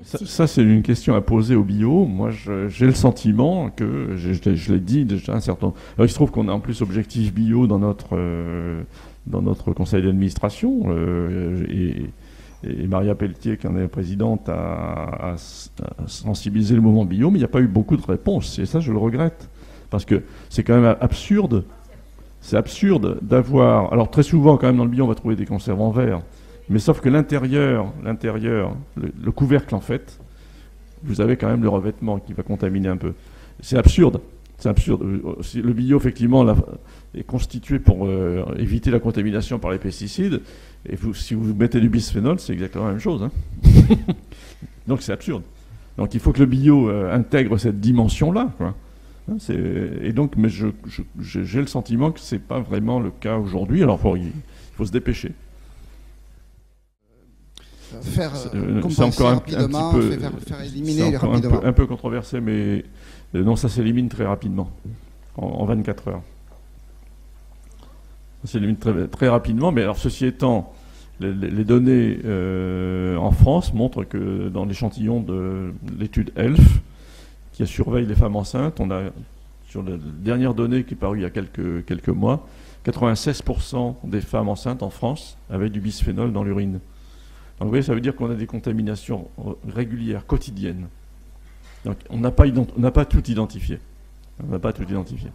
Ça, c'est une question à poser au bio. Moi, j'ai le sentiment que, je l'ai dit déjà un certain temps. Alors, il se trouve qu'on a en plus Objectif Bio dans notre conseil d'administration. Et Maria Pelletier, qui en est la présidente, a sensibilisé le mouvement bio, mais il n'y a pas eu beaucoup de réponses. Et ça, je le regrette. Parce que c'est quand même absurde. C'est absurde d'avoir... Alors, très souvent, quand même, dans le bio, on va trouver des conservants verts. Mais sauf que l'intérieur, le couvercle en fait, vous avez quand même le revêtement qui va contaminer un peu. C'est absurde. C'est absurde. Le bio, effectivement, est constitué pour éviter la contamination par les pesticides. Et si vous mettez du bisphénol, c'est exactement la même chose. Hein. Donc c'est absurde. Donc il faut que le bio intègre cette dimension-là, quoi. Et donc, mais j'ai le sentiment que c'est pas vraiment le cas aujourd'hui. Alors il faut se dépêcher. C'est encore un petit peu, faire éliminer rapidement. Un peu controversé, mais non, ça s'élimine très rapidement, en 24 heures. Ça s'élimine très, très rapidement, mais alors ceci étant, les données en France montrent que dans l'échantillon de l'étude ELF, qui surveille les femmes enceintes, on a, sur la dernière donnée qui est parue il y a quelques mois, 96% des femmes enceintes en France avaient du bisphénol dans l'urine. Donc, vous voyez, ça veut dire qu'on a des contaminations régulières, quotidiennes. Donc on n'a pas tout identifié. On n'a pas tout identifié.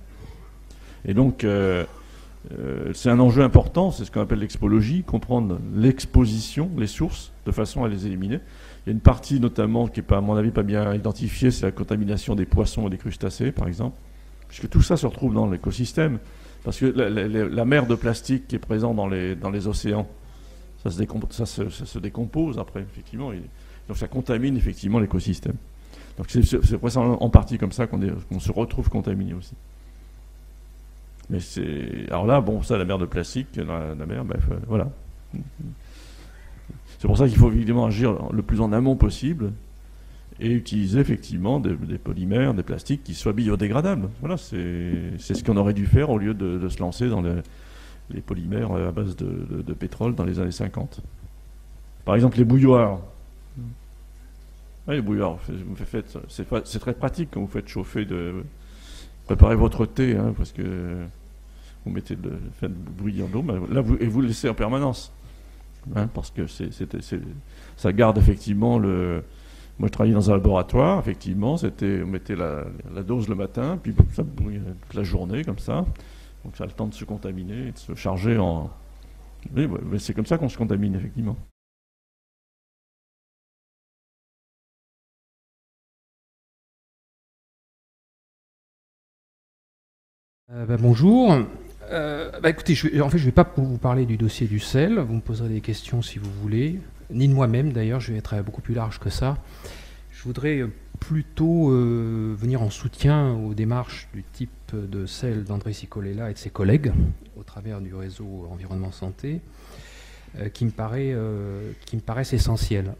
Et donc c'est un enjeu important, c'est ce qu'on appelle l'expologie, comprendre l'exposition, les sources, de façon à les éliminer. Il y a une partie notamment qui n'est pas, à mon avis, pas bien identifiée, c'est la contamination des poissons et des crustacés, par exemple. Puisque tout ça se retrouve dans l'écosystème. Parce que la mer de plastique qui est présente dans les océans, ça se décompose après, effectivement. Donc ça contamine effectivement l'écosystème. Donc c'est en partie comme ça qu'on se retrouve contaminé aussi. Mais alors là, bon, ça, la mer de plastique, la mer, bref, voilà. C'est pour ça qu'il faut évidemment agir le plus en amont possible et utiliser effectivement des polymères, des plastiques qui soient biodégradables. Voilà, c'est ce qu'on aurait dû faire au lieu de se lancer les polymères à base de pétrole dans les années 50. Par exemple, les bouilloires. Oui, les bouilloires, c'est très pratique quand vous faites chauffer, préparez votre thé, hein, parce que vous faites bouillir l'eau, là, vous le laissez en permanence. Hein, parce que ça garde effectivement le... Moi, je travaillais dans un laboratoire, effectivement, on mettait la dose le matin, puis ça bouille toute la journée, comme ça. Donc ça a le temps de se contaminer, de se charger en... Oui, mais c'est comme ça qu'on se contamine, effectivement. Bonjour. Écoutez, je ne vais pas vous parler du dossier du sel. Vous me poserez des questions si vous voulez. Ni de moi-même, d'ailleurs, je vais être beaucoup plus large que ça. Je voudrais plutôt venir en soutien aux démarches du type de celle d'André Cicolella et de ses collègues au travers du réseau Environnement Santé, qui me paraissent essentielles.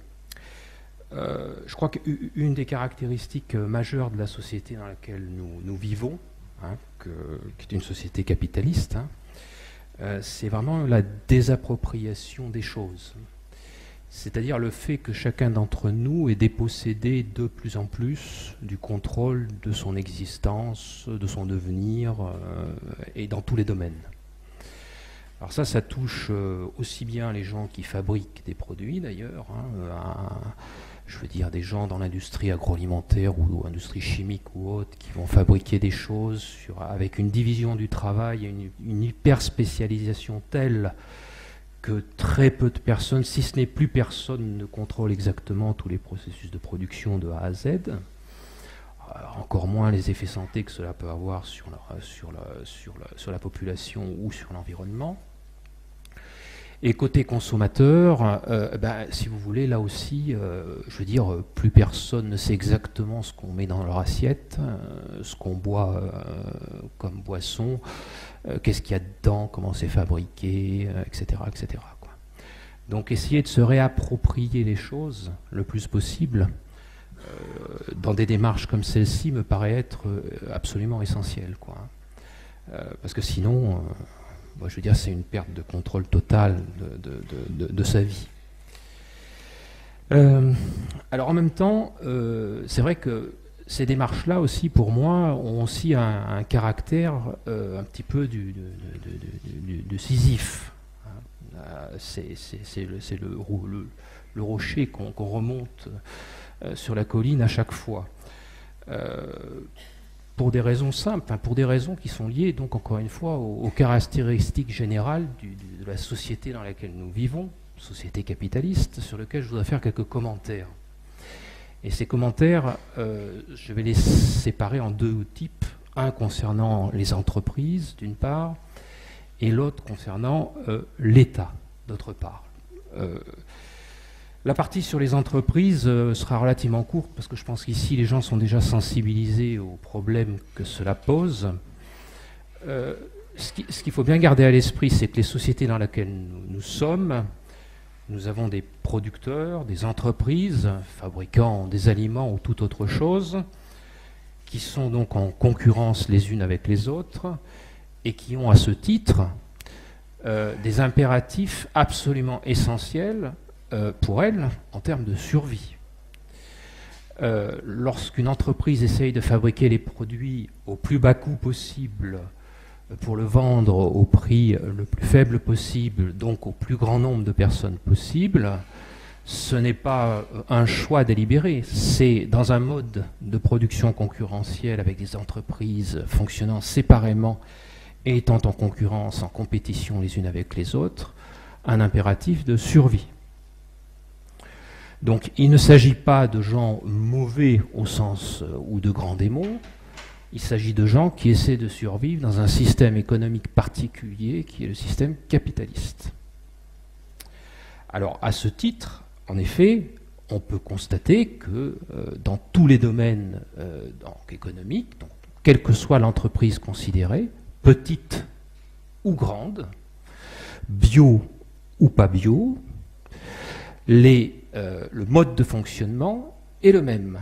Je crois qu'une des caractéristiques majeures de la société dans laquelle nous vivons, qui est une société capitaliste, c'est vraiment la désappropriation des choses. C'est-à-dire le fait que chacun d'entre nous est dépossédé de plus en plus du contrôle de son existence, de son devenir, et dans tous les domaines. Alors ça touche aussi bien les gens qui fabriquent des produits d'ailleurs, je veux dire des gens dans l'industrie agroalimentaire ou industrie chimique ou autre qui vont fabriquer des choses avec une division du travail, une hyper-spécialisation telle que très peu de personnes, si ce n'est plus personne, ne contrôle exactement tous les processus de production de A à Z. Encore moins les effets santé que cela peut avoir sur la population ou sur l'environnement. Et côté consommateur, si vous voulez, là aussi, je veux dire, plus personne ne sait exactement ce qu'on met dans leur assiette, ce qu'on boit comme boisson, qu'est-ce qu'il y a dedans, comment c'est fabriqué, etc. etc. quoi. Donc essayer de se réapproprier les choses le plus possible dans des démarches comme celle-ci me paraît être absolument essentiel, quoi. Parce que sinon... je veux dire, c'est une perte de contrôle total de sa vie. Alors en même temps, c'est vrai que ces démarches-là aussi, pour moi, ont aussi un caractère un petit peu de Sisyphe. C'est le rocher qu'on remonte sur la colline à chaque fois. Pour des raisons simples, pour des raisons qui sont liées, donc encore une fois, aux caractéristiques générales de la société dans laquelle nous vivons, société capitaliste, sur lequel je voudrais faire quelques commentaires. Et ces commentaires, je vais les séparer en deux types, un concernant les entreprises, d'une part, et l'autre concernant l'État, d'autre part. La partie sur les entreprises sera relativement courte parce que je pense qu'ici les gens sont déjà sensibilisés aux problèmes que cela pose. Ce qu'il faut bien garder à l'esprit, c'est que les sociétés dans lesquelles nous sommes, nous avons des producteurs, des entreprises fabriquant des aliments ou toute autre chose, qui sont donc en concurrence les unes avec les autres et qui ont à ce titre des impératifs absolument essentiels pour elles, en termes de survie. Lorsqu'une entreprise essaye de fabriquer les produits au plus bas coût possible pour le vendre au prix le plus faible possible, donc au plus grand nombre de personnes possible, ce n'est pas un choix délibéré, c'est dans un mode de production concurrentielle avec des entreprises fonctionnant séparément et étant en concurrence, en compétition les unes avec les autres, un impératif de survie. Donc il ne s'agit pas de gens mauvais au sens ou de grands démons, il s'agit de gens qui essaient de survivre dans un système économique particulier qui est le système capitaliste. Alors à ce titre, en effet, on peut constater que dans tous les domaines économiques, donc, quelle que soit l'entreprise considérée, petite ou grande, bio ou pas bio, le mode de fonctionnement est le même.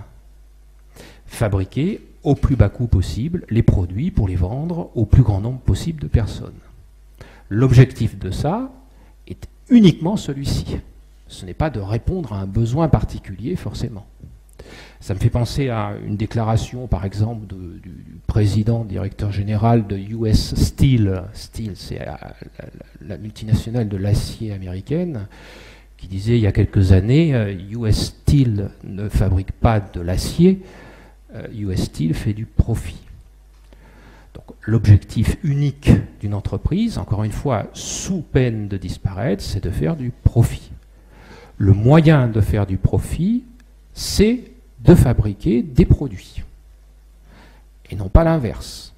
Fabriquer au plus bas coût possible les produits pour les vendre au plus grand nombre possible de personnes. L'objectif de ça est uniquement celui-ci. Ce n'est pas de répondre à un besoin particulier, forcément. Ça me fait penser à une déclaration, par exemple, du président, directeur général de US Steel. Steel, c'est la multinationale de l'acier américaine, qui disait il y a quelques années, US Steel ne fabrique pas de l'acier, US Steel fait du profit. Donc l'objectif unique d'une entreprise, encore une fois, sous peine de disparaître, c'est de faire du profit. Le moyen de faire du profit, c'est de fabriquer des produits, et non pas l'inverse.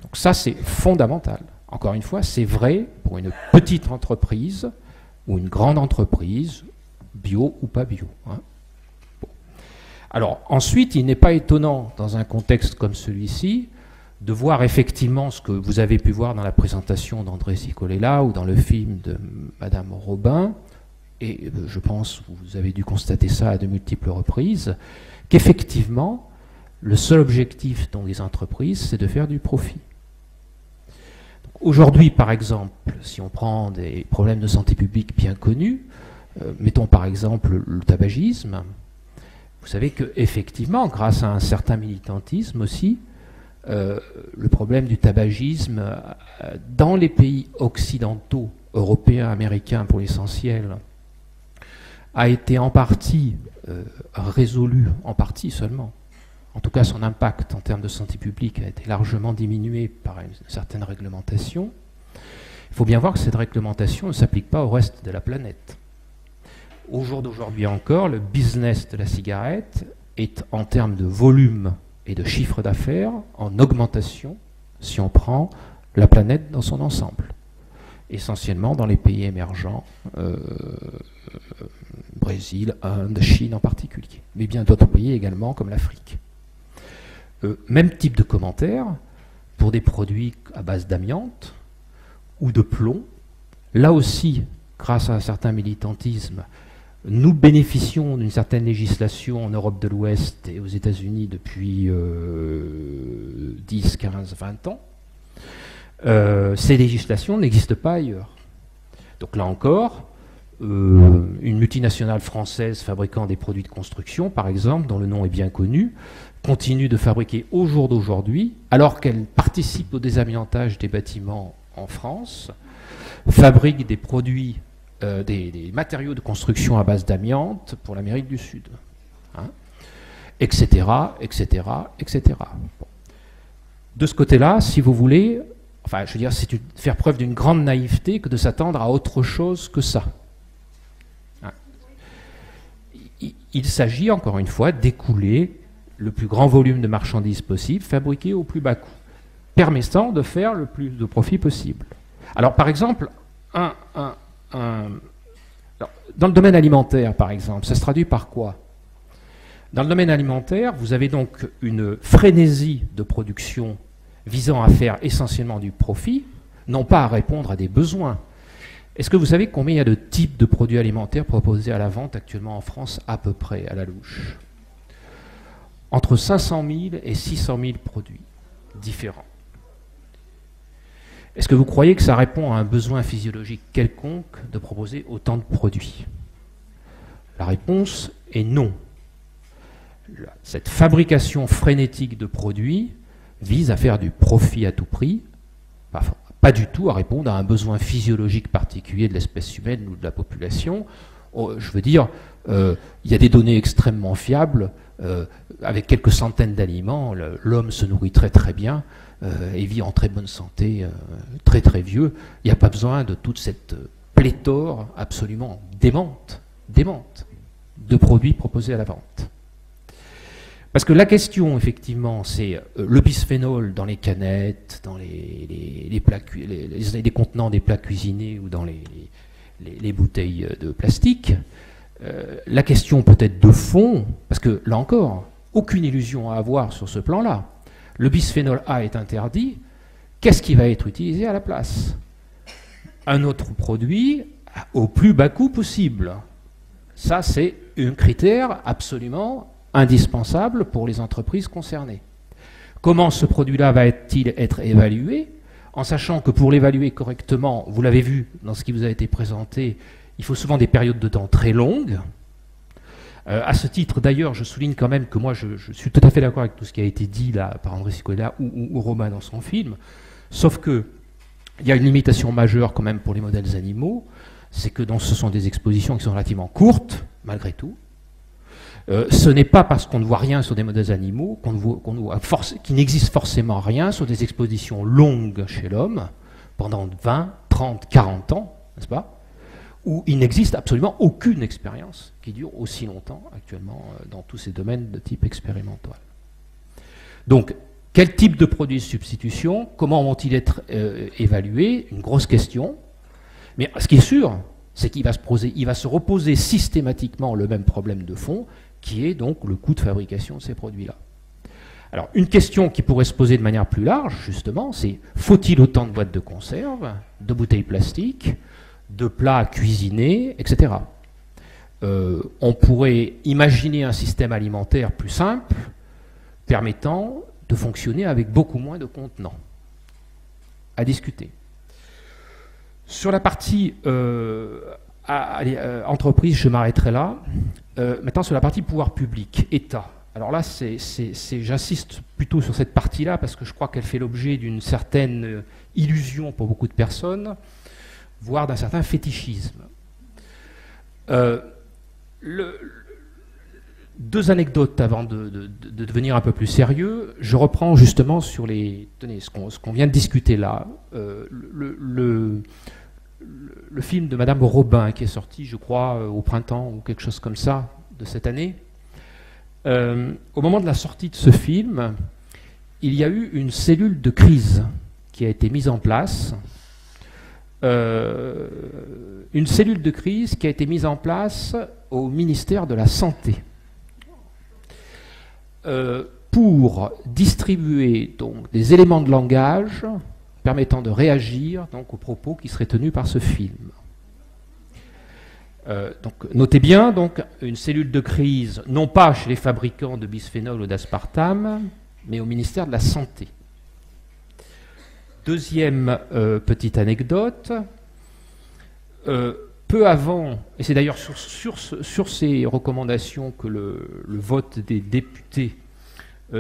Donc ça, c'est fondamental. Encore une fois, c'est vrai pour une petite entreprise ou une grande entreprise, bio ou pas bio. Hein. Bon. Alors ensuite, il n'est pas étonnant, dans un contexte comme celui-ci, de voir effectivement ce que vous avez pu voir dans la présentation d'André Cicolella ou dans le film de Madame Robin, et je pense que vous avez dû constater ça à de multiples reprises, qu'effectivement, le seul objectif dans les entreprises, c'est de faire du profit. Aujourd'hui, par exemple, si on prend des problèmes de santé publique bien connus, mettons par exemple le tabagisme, vous savez qu'effectivement, grâce à un certain militantisme aussi, le problème du tabagisme dans les pays occidentaux, européens, américains pour l'essentiel, a été en partie résolu, en partie seulement. En tout cas, son impact en termes de santé publique a été largement diminué par une certaine réglementation. Il faut bien voir que cette réglementation ne s'applique pas au reste de la planète. Au jour d'aujourd'hui encore, le business de la cigarette est, en termes de volume et de chiffre d'affaires, en augmentation si on prend la planète dans son ensemble. Essentiellement dans les pays émergents, Brésil, Inde, Chine en particulier, mais bien d'autres pays également comme l'Afrique. Même type de commentaire pour des produits à base d'amiante ou de plomb. Là aussi, grâce à un certain militantisme, nous bénéficions d'une certaine législation en Europe de l'Ouest et aux États-Unis depuis 10, 15, 20 ans. Ces législations n'existent pas ailleurs. Donc là encore, une multinationale française fabriquant des produits de construction, par exemple, dont le nom est bien connu, continue de fabriquer au jour d'aujourd'hui, alors qu'elle participe au désamiantage des bâtiments en France, fabrique des produits, des matériaux de construction à base d'amiante pour l'Amérique du Sud, hein, etc., etc., etc. Bon. De ce côté-là, si vous voulez, enfin, je veux dire, c'est faire preuve d'une grande naïveté que de s'attendre à autre chose que ça. Hein. Il s'agit, encore une fois, d'écouler le plus grand volume de marchandises possible, fabriquées au plus bas coût, permettant de faire le plus de profit possible. Alors, par exemple, dans le domaine alimentaire, par exemple, ça se traduit par quoi? Dans le domaine alimentaire, vous avez donc une frénésie de production visant à faire essentiellement du profit, non pas à répondre à des besoins. Est-ce que vous savez combien il y a de types de produits alimentaires proposés à la vente actuellement en France, à peu près, à la louche? Entre 500 000 et 600 000 produits différents. Est-ce que vous croyez que ça répond à un besoin physiologique quelconque de proposer autant de produits? La réponse est non. Cette fabrication frénétique de produits vise à faire du profit à tout prix, pas du tout à répondre à un besoin physiologique particulier de l'espèce humaine ou de la population. Je veux dire, il y a des données extrêmement fiables. Avec quelques centaines d'aliments, l'homme se nourrit très très bien et vit en très bonne santé, très très vieux. Il n'y a pas besoin de toute cette pléthore absolument démente de produits proposés à la vente. Parce que la question, effectivement, c'est le bisphénol dans les canettes, dans les contenants des plats cuisinés ou dans les bouteilles de plastique. La question peut-être de fond, parce que là encore, aucune illusion à avoir sur ce plan-là. Le bisphénol A est interdit, qu'est-ce qui va être utilisé à la place? Un autre produit au plus bas coût possible. Ça, c'est un critère absolument indispensable pour les entreprises concernées. Comment ce produit-là va-t-il être évalué? en sachant que pour l'évaluer correctement, vous l'avez vu dans ce qui vous a été présenté, il faut souvent des périodes de temps très longues. À ce titre, d'ailleurs, je souligne quand même que moi, je suis tout à fait d'accord avec tout ce qui a été dit là par André Cicolella ou Romain dans son film, sauf que il y a une limitation majeure quand même pour les modèles animaux, c'est que ce sont des expositions qui sont relativement courtes, malgré tout. Ce n'est pas parce qu'on ne voit rien sur des modèles animaux qu'il n'existe forcément rien sur des expositions longues chez l'homme, pendant 20, 30, 40 ans, n'est-ce pas, où il n'existe absolument aucune expérience qui dure aussi longtemps actuellement dans tous ces domaines de type expérimental. Donc, quel type de produits de substitution? Comment vont-ils être évalués? Une grosse question. Mais ce qui est sûr, c'est qu'il va se reposer systématiquement le même problème de fond, qui est donc le coût de fabrication de ces produits-là. Alors, une question qui pourrait se poser de manière plus large, justement, c'est faut-il autant de boîtes de conserve, de bouteilles plastiques, de plats cuisinés, etc. On pourrait imaginer un système alimentaire plus simple, permettant de fonctionner avec beaucoup moins de contenants. À discuter. Sur la partie entreprise, je m'arrêterai là. Maintenant, sur la partie pouvoir public, État. Alors là, j'insiste plutôt sur cette partie-là parce que je crois qu'elle fait l'objet d'une certaine illusion pour beaucoup de personnes, voire d'un certain fétichisme. Deux anecdotes avant de devenir un peu plus sérieux. Je reprends justement sur ce qu'on vient de discuter là. Le film de Madame Robin qui est sorti, je crois, au printemps ou quelque chose comme ça de cette année. Au moment de la sortie de ce film, il y a eu une cellule de crise qui a été mise en place. Une cellule de crise qui a été mise en place au ministère de la Santé pour distribuer donc des éléments de langage permettant de réagir donc aux propos qui seraient tenus par ce film. Donc, notez bien donc une cellule de crise, non pas chez les fabricants de bisphénol ou d'aspartame, mais au ministère de la Santé. Deuxième petite anecdote, peu avant, et c'est d'ailleurs sur ces recommandations que le vote des députés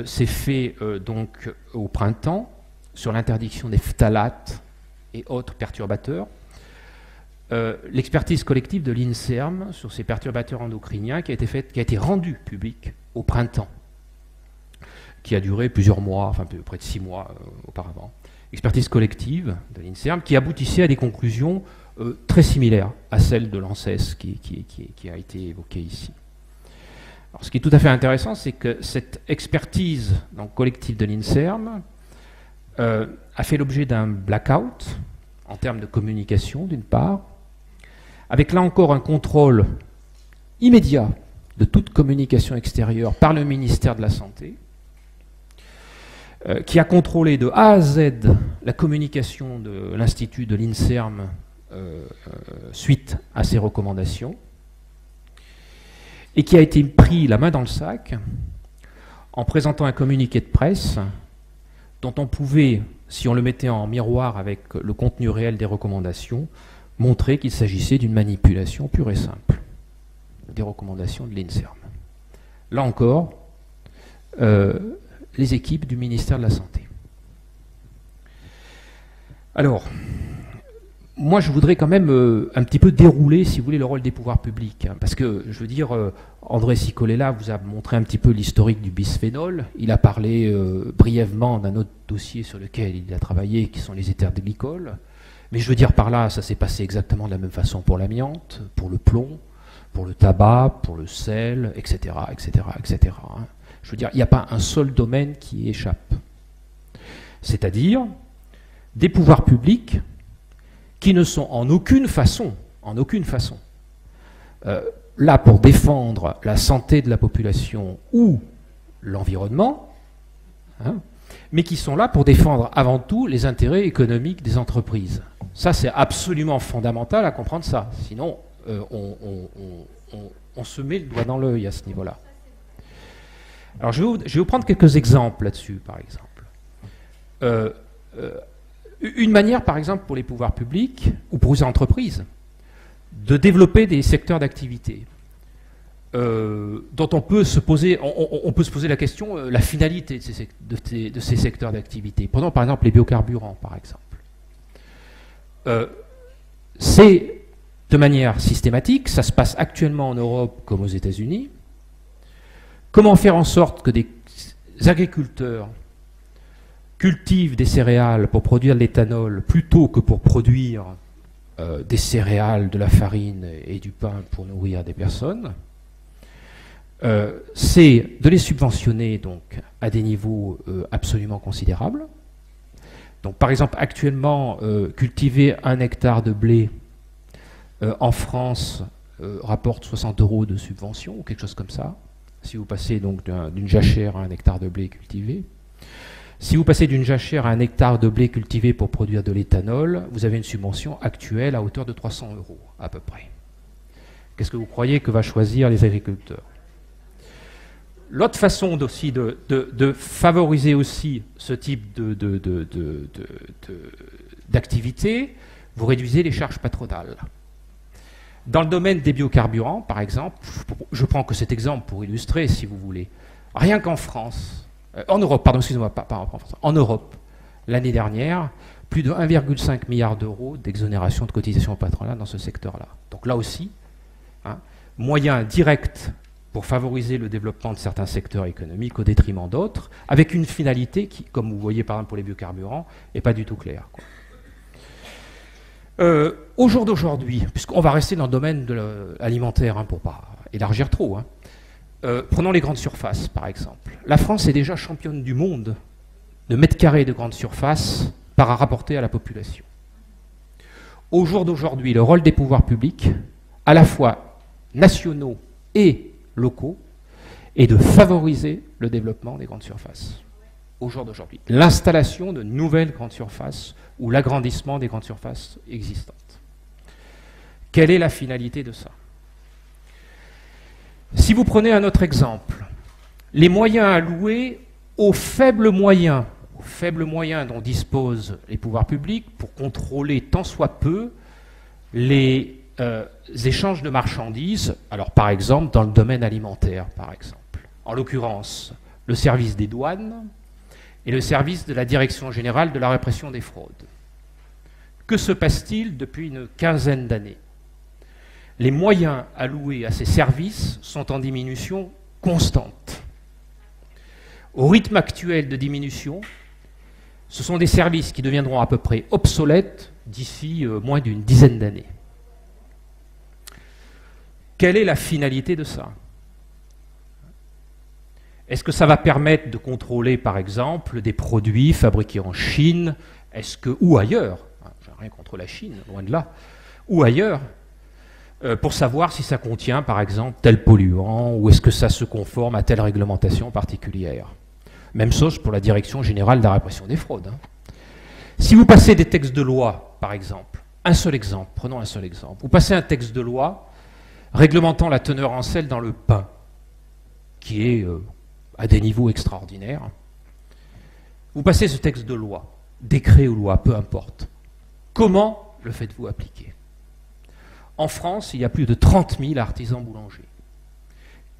s'est fait donc au printemps, sur l'interdiction des phtalates et autres perturbateurs, l'expertise collective de l'INSERM sur ces perturbateurs endocriniens qui a été rendue publique au printemps, qui a duré plusieurs mois, enfin près de 6 mois auparavant. Expertise collective de l'INSERM qui aboutissait à des conclusions très similaires à celles de l'ANSES qui a été évoquée ici. Alors, ce qui est tout à fait intéressant, c'est que cette expertise donc, collective de l'INSERM a fait l'objet d'un blackout en termes de communication, d'une part, avec là encore un contrôle immédiat de toute communication extérieure par le ministère de la Santé, qui a contrôlé de A à Z la communication de l'Institut de l'INSERM suite à ces recommandations, et qui a été pris la main dans le sac en présentant un communiqué de presse dont on pouvait, si on le mettait en miroir avec le contenu réel des recommandations, montrer qu'il s'agissait d'une manipulation pure et simple des recommandations de l'INSERM. Là encore, les équipes du ministère de la Santé. Alors, moi je voudrais quand même un petit peu dérouler, si vous voulez, le rôle des pouvoirs publics. Hein, parce que, je veux dire, André Cicolella vous a montré un petit peu l'historique du bisphénol. Il a parlé brièvement d'un autre dossier sur lequel il a travaillé, qui sont les éthers de glycol. Mais je veux dire par là, ça s'est passé exactement de la même façon pour l'amiante, pour le plomb, pour le tabac, pour le sel, etc., etc., etc. Hein. Je veux dire, il n'y a pas un seul domaine qui échappe. C'est-à-dire des pouvoirs publics qui ne sont en aucune façon, là pour défendre la santé de la population ou l'environnement, hein, mais qui sont là pour défendre avant tout les intérêts économiques des entreprises. Ça, c'est absolument fondamental à comprendre ça. Sinon, on se met le doigt dans l'œil à ce niveau-là. Alors, je vais vous prendre quelques exemples là-dessus, par exemple. Une manière, par exemple, pour les pouvoirs publics ou pour les entreprises, de développer des secteurs d'activité dont on peut se poser la question, la finalité de ces secteurs d'activité. Prenons par exemple les biocarburants, par exemple. C'est de manière systématique, ça se passe actuellement en Europe comme aux États-Unis. Comment faire en sorte que des agriculteurs cultivent des céréales pour produire de l'éthanol plutôt que pour produire des céréales, de la farine et du pain pour nourrir des personnes. C'est de les subventionner donc, à des niveaux absolument considérables. Donc, par exemple, actuellement, cultiver 1 hectare de blé en France rapporte 60 € de subvention ou quelque chose comme ça. Si vous passez donc d'une jachère à 1 hectare de blé cultivé. Si vous passez d'une jachère à 1 hectare de blé cultivé pour produire de l'éthanol, vous avez une subvention actuelle à hauteur de 300 € à peu près. Qu'est-ce que vous croyez que va choisir les agriculteurs? L'autre façon aussi de favoriser aussi ce type d'activité, vous réduisez les charges patronales. Dans le domaine des biocarburants, par exemple, je prends que cet exemple pour illustrer, si vous voulez, rien qu'en France, en Europe, pardon, excusez-moi, pas en France, en Europe, l'année dernière, plus de 1,5 milliard d'euros d'exonération de cotisations patronales dans ce secteur-là. Donc là aussi, moyen direct pour favoriser le développement de certains secteurs économiques au détriment d'autres, avec une finalité qui, comme vous voyez par exemple pour les biocarburants, n'est pas du tout claire. Au jour d'aujourd'hui, puisqu'on va rester dans le domaine alimentaire pour ne pas élargir trop, prenons les grandes surfaces par exemple. La France est déjà championne du monde de mètres carrés de grandes surfaces par rapport à la population. Au jour d'aujourd'hui, le rôle des pouvoirs publics, à la fois nationaux et locaux, est de favoriser le développement des grandes surfaces. Au jour d'aujourd'hui, l'installation de nouvelles grandes surfaces ou l'agrandissement des grandes surfaces existantes. Quelle est la finalité de ça? Si vous prenez un autre exemple, les moyens alloués aux faibles moyens dont disposent les pouvoirs publics pour contrôler tant soit peu les échanges de marchandises, alors par exemple dans le domaine alimentaire, par exemple. En l'occurrence, le service des douanes et le service de la Direction générale de la répression des fraudes. Que se passe-t-il depuis une quinzaine d'années? Les moyens alloués à ces services sont en diminution constante. Au rythme actuel de diminution, ce sont des services qui deviendront à peu près obsolètes d'ici moins d'une dizaine d'années. Quelle est la finalité de ça? Est-ce que ça va permettre de contrôler, par exemple, des produits fabriqués en Chine, ou ailleurs, j'ai rien contre la Chine, loin de là, ou ailleurs, pour savoir si ça contient, par exemple, tel polluant, ou est-ce que ça se conforme à telle réglementation particulière? Même chose pour la Direction générale de la répression des fraudes. Si vous passez des textes de loi, par exemple, prenons un seul exemple, vous passez un texte de loi réglementant la teneur en sel dans le pain, qui est à des niveaux extraordinaires. Vous passez ce texte de loi, décret ou loi, peu importe. Comment le faites-vous appliquer? En France, il y a plus de 30 000 artisans boulangers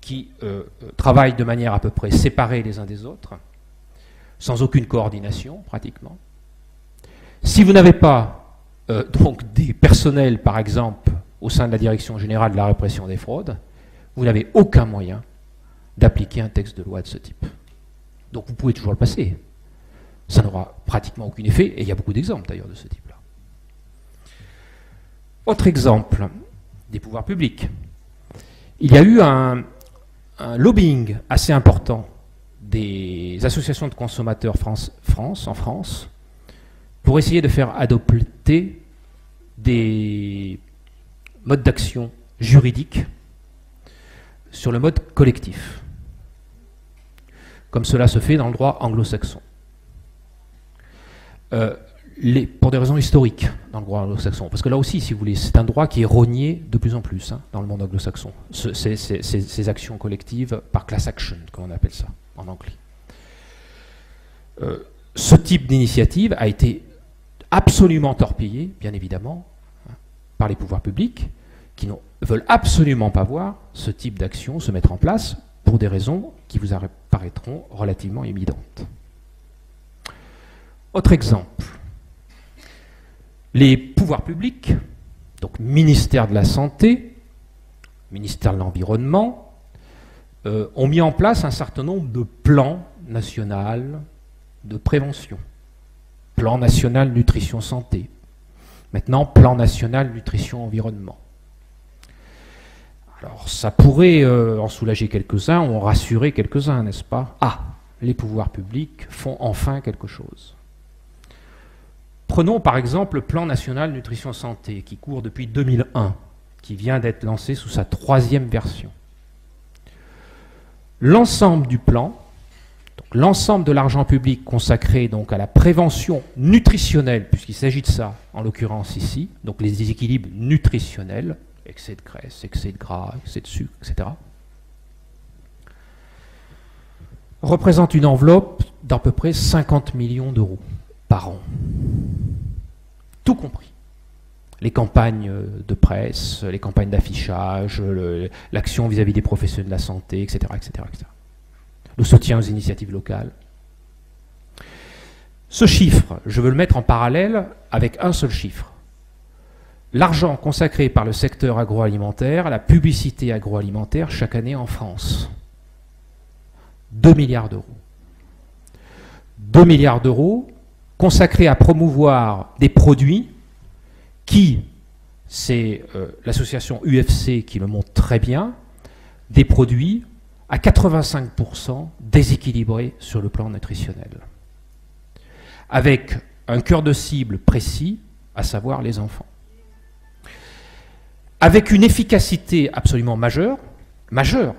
qui travaillent de manière à peu près séparée les uns des autres, sans aucune coordination pratiquement. Si vous n'avez pas donc des personnels, par exemple, au sein de la Direction générale de la répression des fraudes, vous n'avez aucun moyen d'appliquer un texte de loi de ce type. Donc vous pouvez toujours le passer. Ça n'aura pratiquement aucun effet, et il y a beaucoup d'exemples d'ailleurs de ce type-là. Autre exemple des pouvoirs publics. Il y a eu un lobbying assez important des associations de consommateurs en France pour essayer de faire adopter des modes d'action juridiques sur le mode collectif, comme cela se fait dans le droit anglo-saxon. Pour des raisons historiques dans le droit anglo-saxon, parce que là aussi, si vous voulez, c'est un droit qui est rogné de plus en plus dans le monde anglo-saxon, ces actions collectives par class action, comme on appelle ça en anglais. Ce type d'initiative a été absolument torpillé, bien évidemment, par les pouvoirs publics, qui ne veulent absolument pas voir ce type d'action se mettre en place pour des raisons qui vous paraîtront relativement évidentes. Autre exemple. Les pouvoirs publics, donc ministère de la Santé, ministère de l'Environnement, ont mis en place un certain nombre de plans nationaux de prévention. Plan national nutrition santé. Maintenant, plan national nutrition environnement. Alors, ça pourrait en soulager quelques-uns, en rassurer quelques-uns, n'est-ce pas? Ah, les pouvoirs publics font enfin quelque chose. Prenons par exemple le plan national nutrition santé, qui court depuis 2001, qui vient d'être lancé sous sa 3e version. L'ensemble du plan, l'ensemble de l'argent public consacré donc à la prévention nutritionnelle, puisqu'il s'agit de ça, en l'occurrence ici, donc les déséquilibres nutritionnels, excès de graisse, excès de gras, excès de sucre, etc., représente une enveloppe d'à peu près 50 millions d'euros par an. Tout compris. Les campagnes de presse, les campagnes d'affichage, l'action vis-à-vis des professionnels de la santé, etc., etc., etc. Le soutien aux initiatives locales. Ce chiffre, je veux le mettre en parallèle avec un seul chiffre. L'argent consacré par le secteur agroalimentaire à la publicité agroalimentaire chaque année en France. 2 milliards d'euros. 2 milliards d'euros consacrés à promouvoir des produits qui, c'est l'association UFC qui le montre très bien, des produits à 85% déséquilibrés sur le plan nutritionnel. Avec un cœur de cible précis, à savoir les enfants. Avec une efficacité absolument majeure,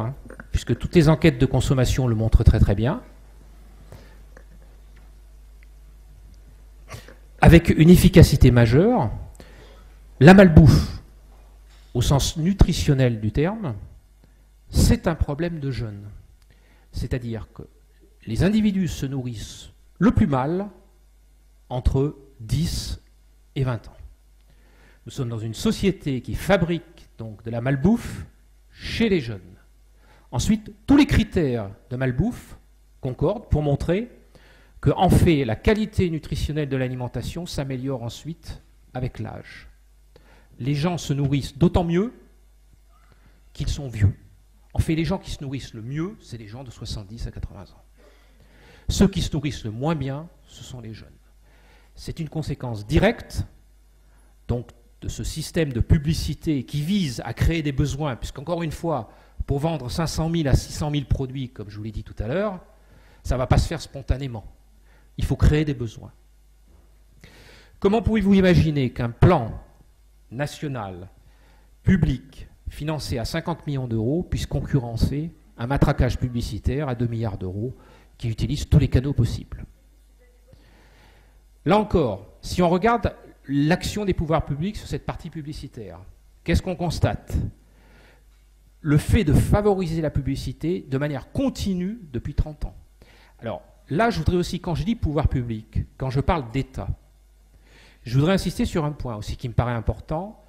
hein, puisque toutes les enquêtes de consommation le montrent très très bien, avec une efficacité majeure, la malbouffe, au sens nutritionnel du terme, c'est un problème de jeunes. C'est-à-dire que les individus se nourrissent le plus mal entre 10 et 20 ans. Nous sommes dans une société qui fabrique donc de la malbouffe chez les jeunes. Ensuite, tous les critères de malbouffe concordent pour montrer qu'en fait, la qualité nutritionnelle de l'alimentation s'améliore ensuite avec l'âge. Les gens se nourrissent d'autant mieux qu'ils sont vieux. En fait, les gens qui se nourrissent le mieux, c'est les gens de 70 à 80 ans. Ceux qui se nourrissent le moins bien, ce sont les jeunes. C'est une conséquence directe, donc, de ce système de publicité qui vise à créer des besoins, puisqu'encore une fois, pour vendre 500 000 à 600 000 produits, comme je vous l'ai dit tout à l'heure, ça ne va pas se faire spontanément. Il faut créer des besoins. Comment pouvez-vous imaginer qu'un plan national, public, financé à 50 millions d'euros, puisse concurrencer un matraquage publicitaire à 2 milliards d'euros qui utilise tous les canaux possibles? Là encore, si on regarde l'action des pouvoirs publics sur cette partie publicitaire, qu'est-ce qu'on constate? Le fait de favoriser la publicité de manière continue depuis 30 ans. Alors là, je voudrais aussi, quand je dis pouvoir public, quand je parle d'État, je voudrais insister sur un point aussi qui me paraît important.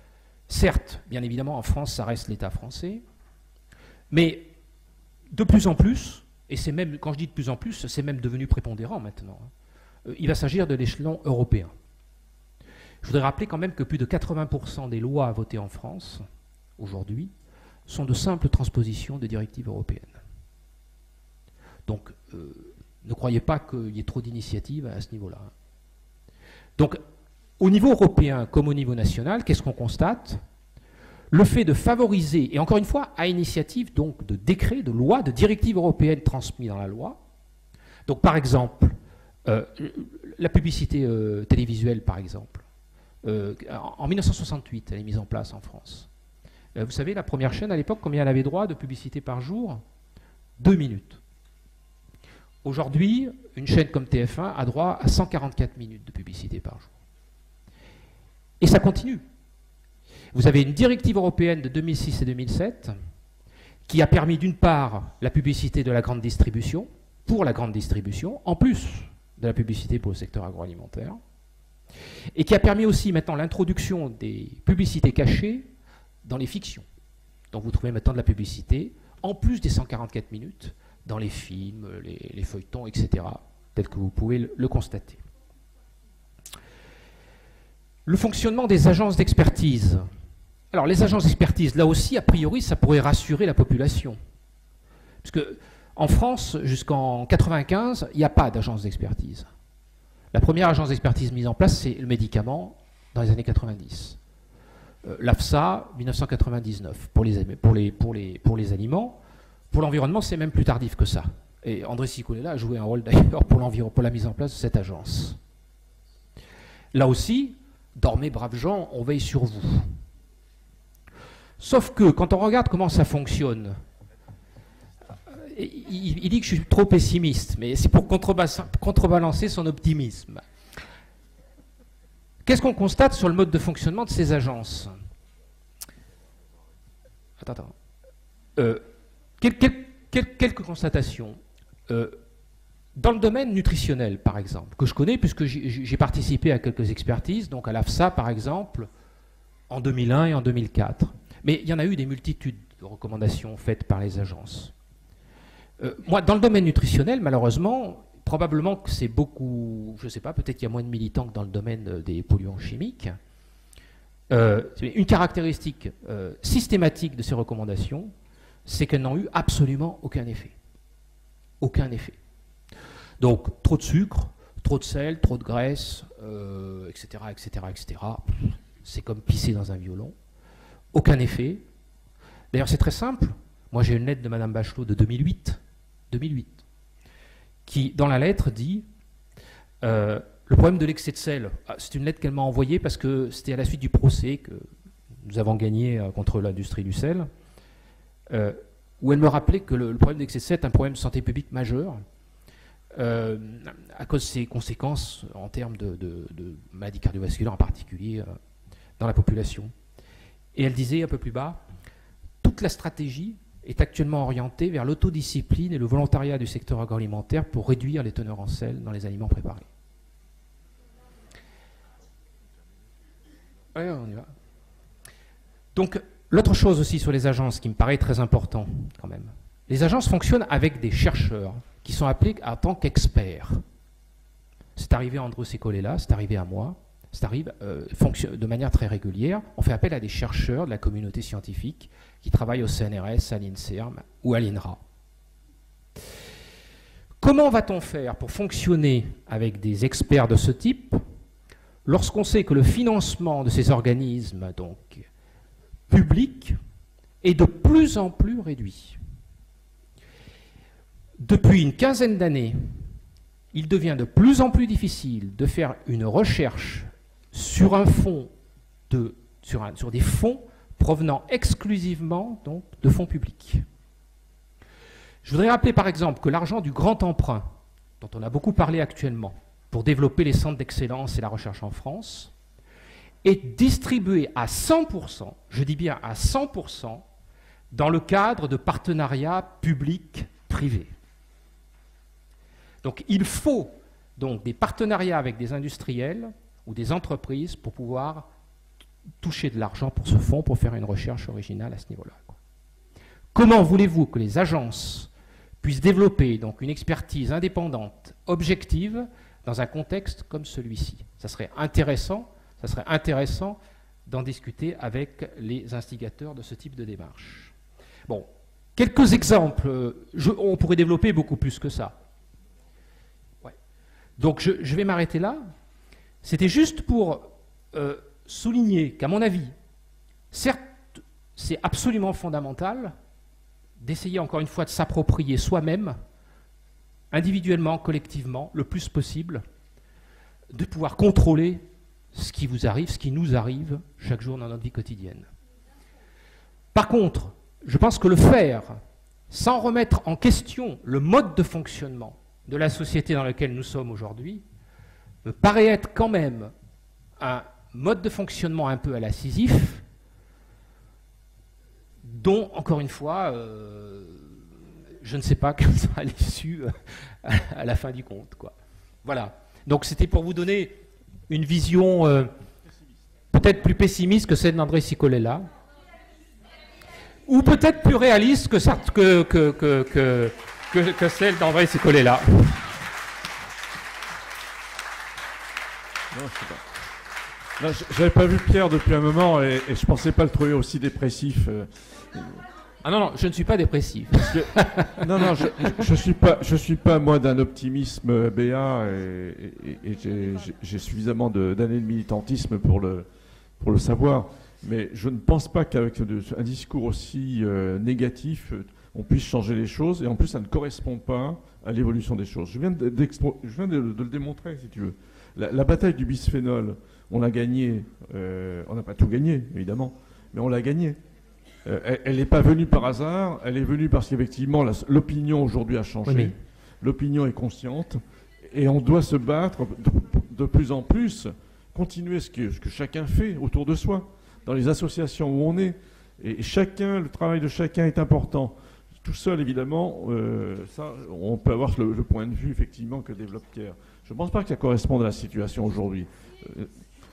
Certes, bien évidemment, en France, ça reste l'État français, mais de plus en plus, et c'est même, quand je dis de plus en plus, c'est même devenu prépondérant maintenant, il va s'agir de l'échelon européen. Je voudrais rappeler quand même que plus de 80% des lois votées en France, aujourd'hui, sont de simples transpositions de directives européennes. Donc, ne croyez pas qu'il y ait trop d'initiatives à ce niveau-là. Donc, au niveau européen comme au niveau national, qu'est-ce qu'on constate? Le fait de favoriser, et encore une fois, à initiative donc de décrets, de lois, de directives européennes transmises dans la loi. Donc, par exemple, la publicité télévisuelle, par exemple. En 1968, elle est mise en place en France. Vous savez, la première chaîne à l'époque, combien elle avait droit de publicité par jour? 2 minutes. Aujourd'hui, une chaîne comme TF1 a droit à 144 minutes de publicité par jour. Et ça continue. Vous avez une directive européenne de 2006 et 2007 qui a permis d'une part la publicité de la grande distribution, pour la grande distribution, en plus de la publicité pour le secteur agroalimentaire. et qui a permis aussi maintenant l'introduction des publicités cachées dans les fictions. Donc vous trouvez maintenant de la publicité, en plus des 144 minutes, dans les films, les feuilletons, etc., tel que vous pouvez le constater. Le fonctionnement des agences d'expertise. Alors les agences d'expertise, là aussi, a priori, ça pourrait rassurer la population. Parce que en France, jusqu'en 1995, il n'y a pas d'agence d'expertise. La première agence d'expertise mise en place, c'est le médicament dans les années 90. L'AFSA, 1999, pour les aliments. Pour l'environnement, c'est même plus tardif que ça. Et André Cicolella a joué un rôle d'ailleurs pour la mise en place de cette agence. Là aussi, dormez braves gens, on veille sur vous. Sauf que quand on regarde comment ça fonctionne, il dit que je suis trop pessimiste, mais c'est pour contrebalancer son optimisme. Qu'est-ce qu'on constate sur le mode de fonctionnement de ces agences? Quelques constatations. Dans le domaine nutritionnel, par exemple, que je connais puisque j'ai participé à quelques expertises, donc à l'AFSA, par exemple, en 2001 et en 2004. Mais il y en a eu des multitudes de recommandations faites par les agences. Moi, dans le domaine nutritionnel, malheureusement, probablement que c'est beaucoup, je ne sais pas, peut-être qu'il y a moins de militants que dans le domaine des polluants chimiques. Une caractéristique systématique de ces recommandations, c'est qu'elles n'ont eu absolument aucun effet. Aucun effet. Donc, trop de sucre, trop de sel, trop de graisse, etc., etc., etc. C'est comme pisser dans un violon. Aucun effet. D'ailleurs, c'est très simple. Moi, j'ai une lettre de Mme Bachelot de 2008, qui, dans la lettre, dit le problème de l'excès de sel. C'est une lettre qu'elle m'a envoyée parce que c'était à la suite du procès que nous avons gagné contre l'industrie du sel, où elle me rappelait que le problème de l'excès de sel est un problème de santé publique majeur, à cause de ses conséquences en termes de maladies cardiovasculaires en particulier dans la population. Et elle disait un peu plus bas, toute la stratégie est actuellement orientée vers l'autodiscipline et le volontariat du secteur agroalimentaire pour réduire les teneurs en sel dans les aliments préparés. Ouais, on y va. Donc, l'autre chose aussi sur les agences qui me paraît très important quand même, les agences fonctionnent avec des chercheurs qui sont appelés en tant qu'experts. C'est arrivé à André Cicolella, c'est arrivé à moi, ça arrive de manière très régulière. On fait appel à des chercheurs de la communauté scientifique qui travaillent au CNRS, à l'INSERM ou à l'INRA. Comment va-t-on faire pour fonctionner avec des experts de ce type lorsqu'on sait que le financement de ces organismes donc, publics est de plus en plus réduit? Depuis une quinzaine d'années, il devient de plus en plus difficile de faire une recherche sur un fonds sur des fonds provenant exclusivement donc, de fonds publics. Je voudrais rappeler par exemple que l'argent du grand emprunt, dont on a beaucoup parlé actuellement, pour développer les centres d'excellence et la recherche en France, est distribué à 100%, je dis bien à 100%, dans le cadre de partenariats publics-privés. Donc il faut donc des partenariats avec des industriels ou des entreprises pour pouvoir toucher de l'argent pour ce fonds, pour faire une recherche originale à ce niveau-là. Comment voulez-vous que les agences puissent développer donc une expertise indépendante, objective, dans un contexte comme celui-ci? Ça serait intéressant d'en discuter avec les instigateurs de ce type de démarche. Bon, quelques exemples, on pourrait développer beaucoup plus que ça. Ouais. Donc je vais m'arrêter là. C'était juste pour souligner qu'à mon avis, certes, c'est absolument fondamental d'essayer encore une fois de s'approprier soi-même, individuellement, collectivement, le plus possible, de pouvoir contrôler ce qui vous arrive, ce qui nous arrive chaque jour dans notre vie quotidienne. Par contre, je pense que le faire sans remettre en question le mode de fonctionnement de la société dans laquelle nous sommes aujourd'hui me paraît être quand même un mode de fonctionnement un peu à la Sisyphe, dont, encore une fois, je ne sais pas quelle sera l'issue à la fin du compte, quoi. Voilà. Donc c'était pour vous donner une vision peut-être plus pessimiste que celle d'André Cicolella, ou peut-être plus réaliste que celle d'André Cicolella. Non, je sais pas. J'avais pas vu Pierre depuis un moment et je pensais pas le trouver aussi dépressif. Ah non, je ne suis pas dépressif. Non, je suis pas moi d'un optimisme béat et j'ai suffisamment d'années de militantisme pour le savoir. Mais je ne pense pas qu'avec un discours aussi négatif, on puisse changer les choses. Et en plus, ça ne correspond pas à l'évolution des choses. Je viens de le démontrer, si tu veux. La bataille du bisphénol, on l'a gagnée. On n'a pas tout gagné, évidemment, mais on l'a gagnée. Elle n'est pas venue par hasard, elle est venue parce qu'effectivement l'opinion aujourd'hui a changé, oui, l'opinion est consciente, et on doit se battre de plus en plus, continuer ce que chacun fait autour de soi, dans les associations où on est, et le travail de chacun est important. Tout seul, évidemment, ça, on peut avoir le point de vue, effectivement, que développe Pierre. Je ne pense pas que ça corresponde à la situation aujourd'hui.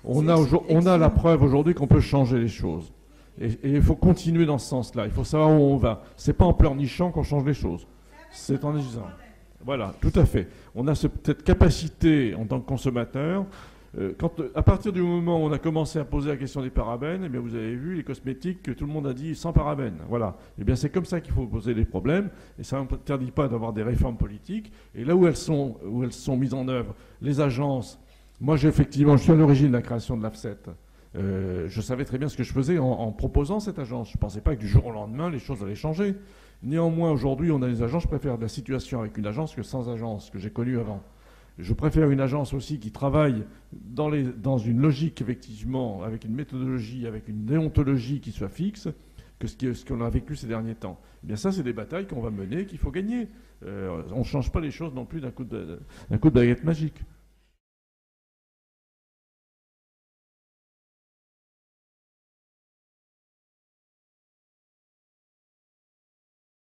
On a la preuve aujourd'hui qu'on peut changer les choses. Et il faut continuer dans ce sens-là. Il faut savoir où on va. C'est pas en pleurnichant qu'on change les choses. C'est en agissant. Voilà, tout à fait. On a cette capacité en tant que consommateur. À partir du moment où on a commencé à poser la question des parabènes, eh bien vous avez vu les cosmétiques que tout le monde a dit sans parabènes. Voilà. Eh bien c'est comme ça qu'il faut poser les problèmes. Et ça n'interdit pas d'avoir des réformes politiques. Et là où elles sont mises en œuvre, les agences. Moi, je suis à l'origine de la création de l'AFSET. Je savais très bien ce que je faisais en proposant cette agence. Je ne pensais pas que du jour au lendemain, les choses allaient changer. Néanmoins, aujourd'hui, on a des agences. Je préfère la situation avec une agence que sans agence, que j'ai connue avant. Je préfère une agence aussi qui travaille dans une logique, effectivement, avec une méthodologie, avec une déontologie qui soit fixe, que ce qu'on a vécu ces derniers temps. Eh bien ça, c'est des batailles qu'on va mener, qu'il faut gagner. On ne change pas les choses non plus d'un coup de baguette magique.